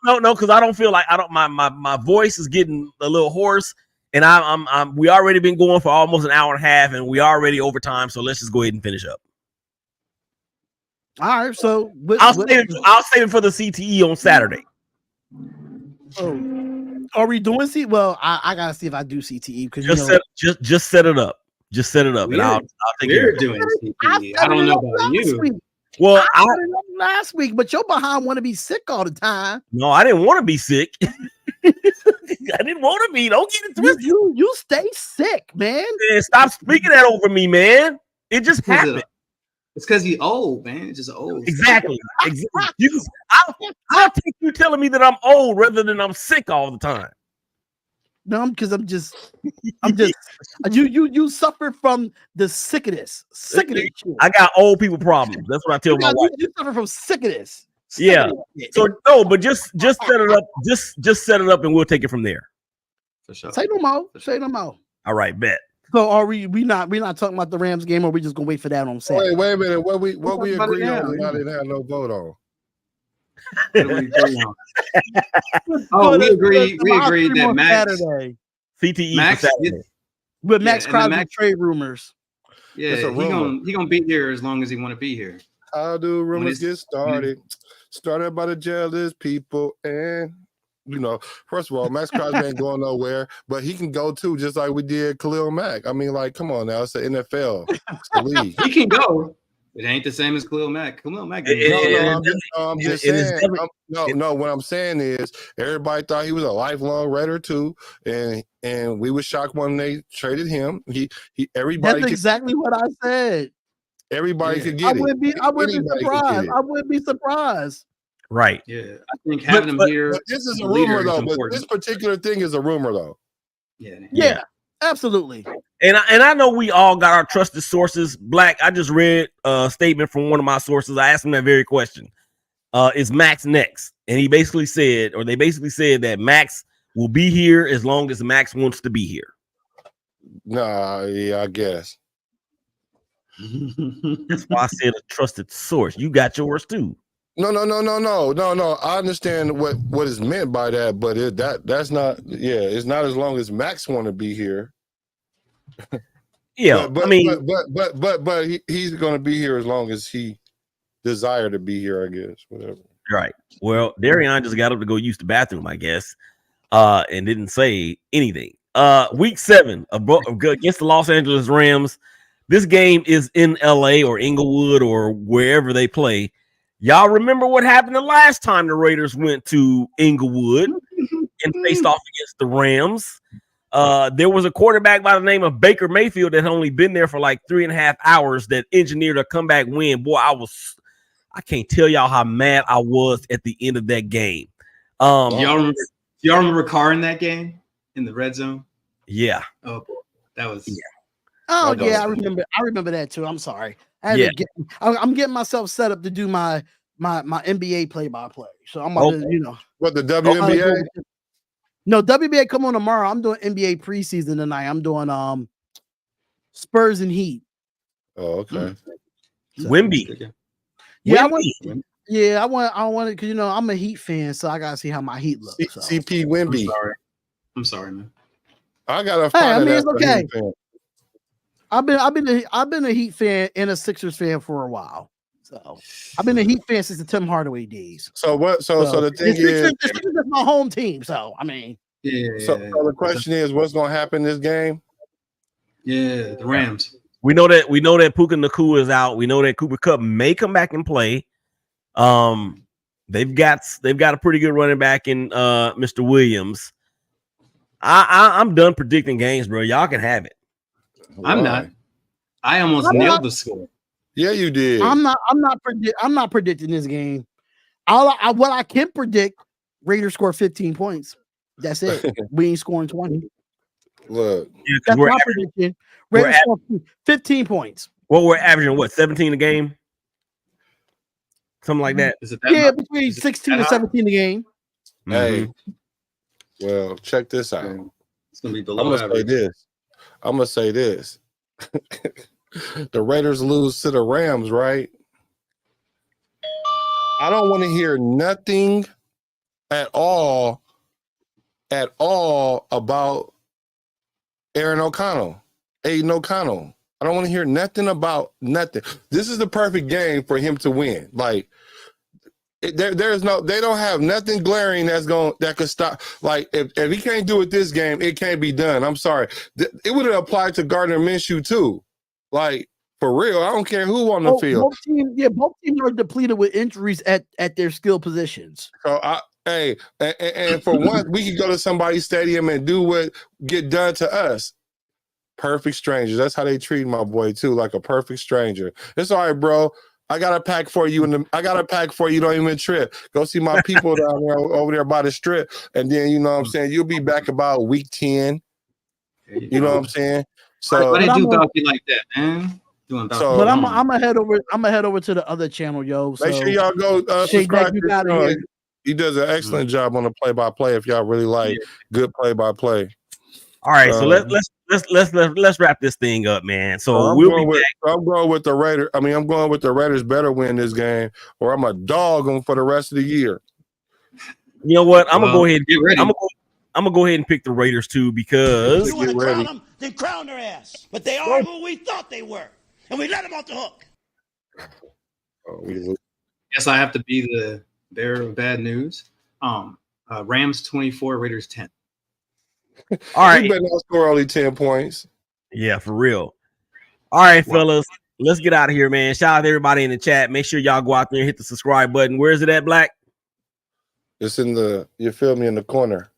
No, because I don't feel like my voice is getting a little hoarse, and we already been going for almost an hour and a half, and we already over time. So let's just go ahead and finish up. All right, so I'll save it for the CTE on Saturday. Oh, are we doing CTE? Well, I gotta see if I do CTE, because just set it up. Just set it up, and I'll take care of it. Doing CTE. I don't know about you. Week. Well, I set it up last week, but your behind want to be sick all the time. No, I didn't want to be sick. I didn't want to be. Don't get it twisted. You stay sick, man. Stop speaking that over me, man. It just happened. It's because he's old, man. It's just old. Exactly. I'll take you telling me that I'm old rather than I'm sick all the time. No, because I'm just you suffer from the sickness. I got old people problems. That's what I tell my wife. You suffer from sickness. Yeah. So no, but just set it up. Just set it up, and we'll take it from there. For sure. Say no more. All right, bet. So are we not talking about the Rams game, or are we just gonna wait for that on Saturday? Wait a minute. What we agreed on, I didn't have no vote on. What do we agree on? Oh, we agreed that Max Saturday CTE Max for Saturday. with Yeah, Max and the Crosby Max- trade rumors. Yeah, It's a he rumor. gonna be here as long as he want to be here. How do rumors get when started? Started by the jealous people, and first of all, Max Crosby ain't going nowhere, but he can go too, just like we did Khalil Mack. I mean, like, come on now, it's the NFL, it's the league. He can go. It ain't the same as Khalil Mack. Khalil Mack. I'm just saying. What I'm saying is, everybody thought he was a lifelong Raider too, and we were shocked when they traded him. Everybody. That's exactly what I said. Everybody Yeah. could get I wouldn't be Anybody could surprised. get it. I wouldn't be surprised. Right. Yeah, I think having him here. But this is a leader rumor is though. But important. this particular thing is a rumor though. Yeah, absolutely. And I know we all got our trusted sources. Black, I just read a statement from one of my sources. I asked him that very question. Is Max next? And they basically said that Max will be here as long as Max wants to be here. Nah, yeah, I guess. That's why I said a trusted source. You got yours too. No. I understand what is meant by that, but that's not. Yeah, it's not as long as Max want to be here. Yeah, but he's going to be here as long as he desire to be here. I guess whatever. Right. Well, Darion just got up to go use the bathroom, I guess, and didn't say anything. Week 7 against the Los Angeles Rams. This game is in LA or Inglewood or wherever they play. Y'all remember what happened the last time the Raiders went to Inglewood and faced off against the Rams? There was a quarterback by the name of Baker Mayfield that had only been there for like 3.5 hours that engineered a comeback win. Boy, I can't tell y'all how mad I was at the end of that game. Y'all remember Carr in that game in the red zone? Yeah. Oh, that was. Yeah. Oh yeah, I remember that too. I'm sorry. I'm getting myself set up to do my NBA play-by-play. So I'm about to, What, the WNBA? No, WNBA come on tomorrow. I'm doing NBA preseason tonight. I'm doing Spurs and Heat. Oh, okay. So, Wemby. Yeah, I want it because I'm a Heat fan, so I gotta see how my Heat looks. CP Wemby. I'm sorry, man. I gotta find it's okay. Fan. I've been a Heat fan and a Sixers fan for a while. So I've been a Heat fan since the Tim Hardaway days. So the thing is, the Sixers is my home team. So I mean, So the question is, what's going to happen this game? Yeah, the Rams. We know that Puka Nacua is out. We know that Cooper Kupp may come back and play. They've got a pretty good running back in Mr. Williams. I'm done predicting games, bro. Y'all can have it. I'm not. I almost nailed the score. Yeah, you did. I'm not predicting this game. What I can predict, Raiders score 15 points. That's it. We ain't scoring 20. Look, that's my prediction. Raiders score 15 points. Well, we're averaging 17 a game, something like that. Between 16 and 17 a game. Hey, well, check this out. It's gonna be below average. I'm gonna say this. The Raiders lose to the Rams, right? I don't want to hear nothing at all about Aidan O'Connell. I don't want to hear nothing about nothing. This is the perfect game for him to win. Like, they don't have nothing glaring that could stop. Like, if he can't do it this game, it can't be done. I'm sorry. It would have applied to Gardner Minshew too. Like, for real, I don't care who on the field. Both teams are depleted with injuries at their skill positions. So and for once, we could go to somebody's stadium and do what get done to us. Perfect strangers. That's how they treat my boy too, like a perfect stranger. It's all right, bro. I got a pack for you, Don't even trip. Go see my people down there over there by the strip, and then you know what I'm saying. You'll be back about week 10. You know what I'm saying? So why they do Balky like that, man? But I'm gonna head over to the other channel, yo. So make sure y'all go subscribe to his channel. He does an excellent job on the play-by-play. If y'all really like good play-by-play. All right, so let's wrap this thing up, man. So I'm we'll going be with back. I'm going with the Raiders. I mean, I'm going with the Raiders better win this game, or I'm a dog them for the rest of the year. You know what? I'm gonna go ahead. Get ready. I'm gonna go ahead and pick the Raiders too because You want to Get crown ready. them, then crown their ass. But they are who we thought they were, and we let them off the hook. Oh, we lose. Guess I have to be the bearer of bad news. Rams 24, Raiders 10. all right, We better not score only 10 points. yeah, for real. All right, fellas, let's get out of here, man. Shout out to everybody in the chat. Make sure y'all go out there and hit the subscribe button. Where is it at, Black? It's in the, you feel me, in the corner.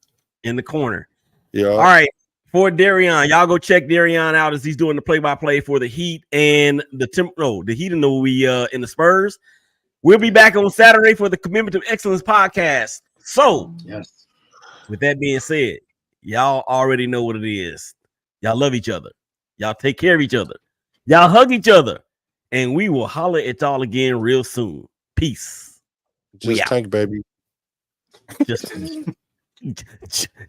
In the corner. Yeah. All right. For Darion, y'all go check Darion out as he's doing the play-by-play for the Heat and the Heat and in the Spurs. We'll be back on Saturday for the Commitment of Excellence podcast. So, Yes. with that being said, y'all already know what it is. Y'all love each other. Y'all take care of each other. Y'all hug each other. And we will holler at y'all again real soon. Peace. Just out. tank, baby.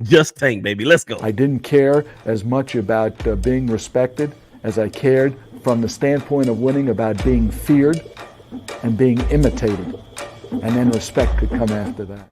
Just tank, baby. Let's go. I didn't care as much about being respected as I cared from the standpoint of winning about being feared and being imitated. And then respect could come after that.